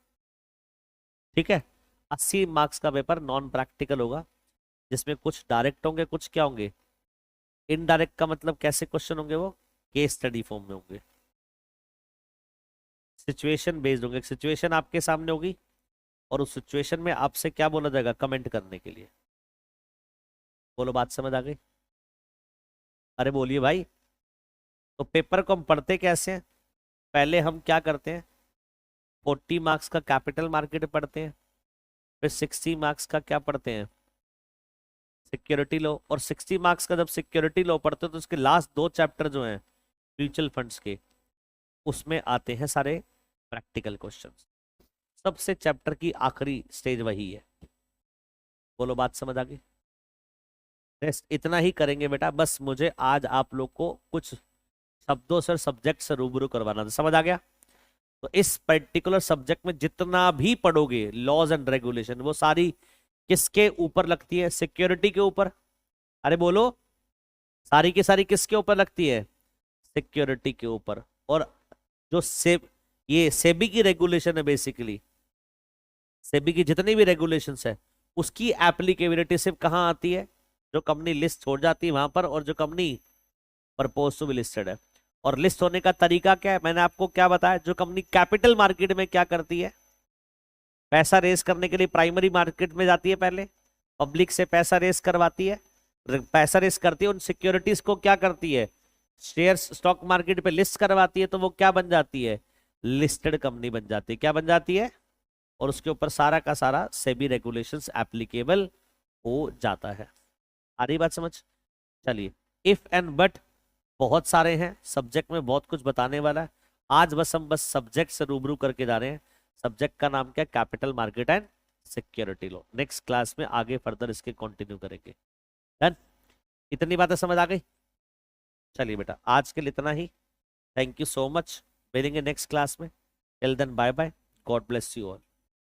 ठीक है। 80 मार्क्स का पेपर नॉन प्रैक्टिकल होगा, जिसमें कुछ डायरेक्ट होंगे, कुछ क्या होंगे, इनडायरेक्ट। का मतलब कैसे क्वेश्चन होंगे? वो केस स्टडी फॉर्म में होंगे, सिचुएशन बेस्ड होंगे। सिचुएशन आपके सामने होगी और उस सिचुएशन में आपसे क्या बोला जाएगा? कमेंट करने के लिए। बोलो बात समझ आ गई? अरे बोलिए भाई। तो पेपर को हम पढ़ते कैसे हैं? पहले हम क्या करते हैं, 40 मार्क्स का कैपिटल मार्केट पढ़ते हैं, फिर 60 मार्क्स का क्या पढ़ते हैं? सिक्योरिटी लो। और 60 मार्क्स का जब सिक्योरिटी लो पढ़ते हो तो उसके लास्ट 2 चैप्टर जो हैं म्यूचुअल फंड्स के, उसमें आते हैं सारे प्रैक्टिकल क्वेश्चंस। सबसे चैप्टर की आखिरी स्टेज वही है। बोलो बात समझ आ गई? टेस्ट इतना ही करेंगे बेटा, बस मुझे आज आप लोग को कुछ शब्दों से, सब्जेक्ट से रूबरू करवाना था। समझ आ गया? तो इस पर्टिकुलर सब्जेक्ट में जितना भी पढ़ोगे लॉज एंड रेगुलेशन, वो सारी किसके ऊपर लगती है? सिक्योरिटी के ऊपर। अरे बोलो। सारी की सारी किसके ऊपर लगती है? सिक्योरिटी के ऊपर। और जो ये सेबी की रेगुलेशन है, बेसिकली सेबी की जितनी भी रेगुलेशंस है उसकी एप्लीकेबिलिटी सिर्फ कहाँ आती है? जो कंपनी लिस्ट छोड़ जाती है वहां पर, और जो company propose to be listed है। और लिस्ट होने का तरीका क्या है? मैंने आपको क्या बताया? जो कंपनी कैपिटल मार्केट में क्या करती है, पैसा रेस करने के लिए प्राइमरी मार्केट में जाती है, पहले पब्लिक से पैसा रेस करवाती है, पैसा रेस करती है, उन सिक्योरिटीज को क्या करती है? शेयर स्टॉक मार्केट पे लिस्ट करवाती है, तो वो क्या बन जाती है? लिस्टेड कंपनी बन जाती है। क्या बन जाती है? और उसके ऊपर सारा का सारा सेबी रेगुलेशंस एप्लीकेबल हो जाता है। आ रही बात समझ? चलिए। इफ एंड बट बहुत सारे हैं सब्जेक्ट में, बहुत कुछ बताने वाला है। आज बस सब्जेक्ट से रूबरू करके जा रहे हैं। सब्जेक्ट का नाम क्या है? Capital market and security law. Next class में आगे फर्दर इसके कंटिन्यू करेंगे। डन? इतनी बातें समझ आ गई? चलिए बेटा, आज के लिए इतना ही। Thank you so much. मिलेंगे नेक्स्ट क्लास में। Till then bye bye. God bless you all.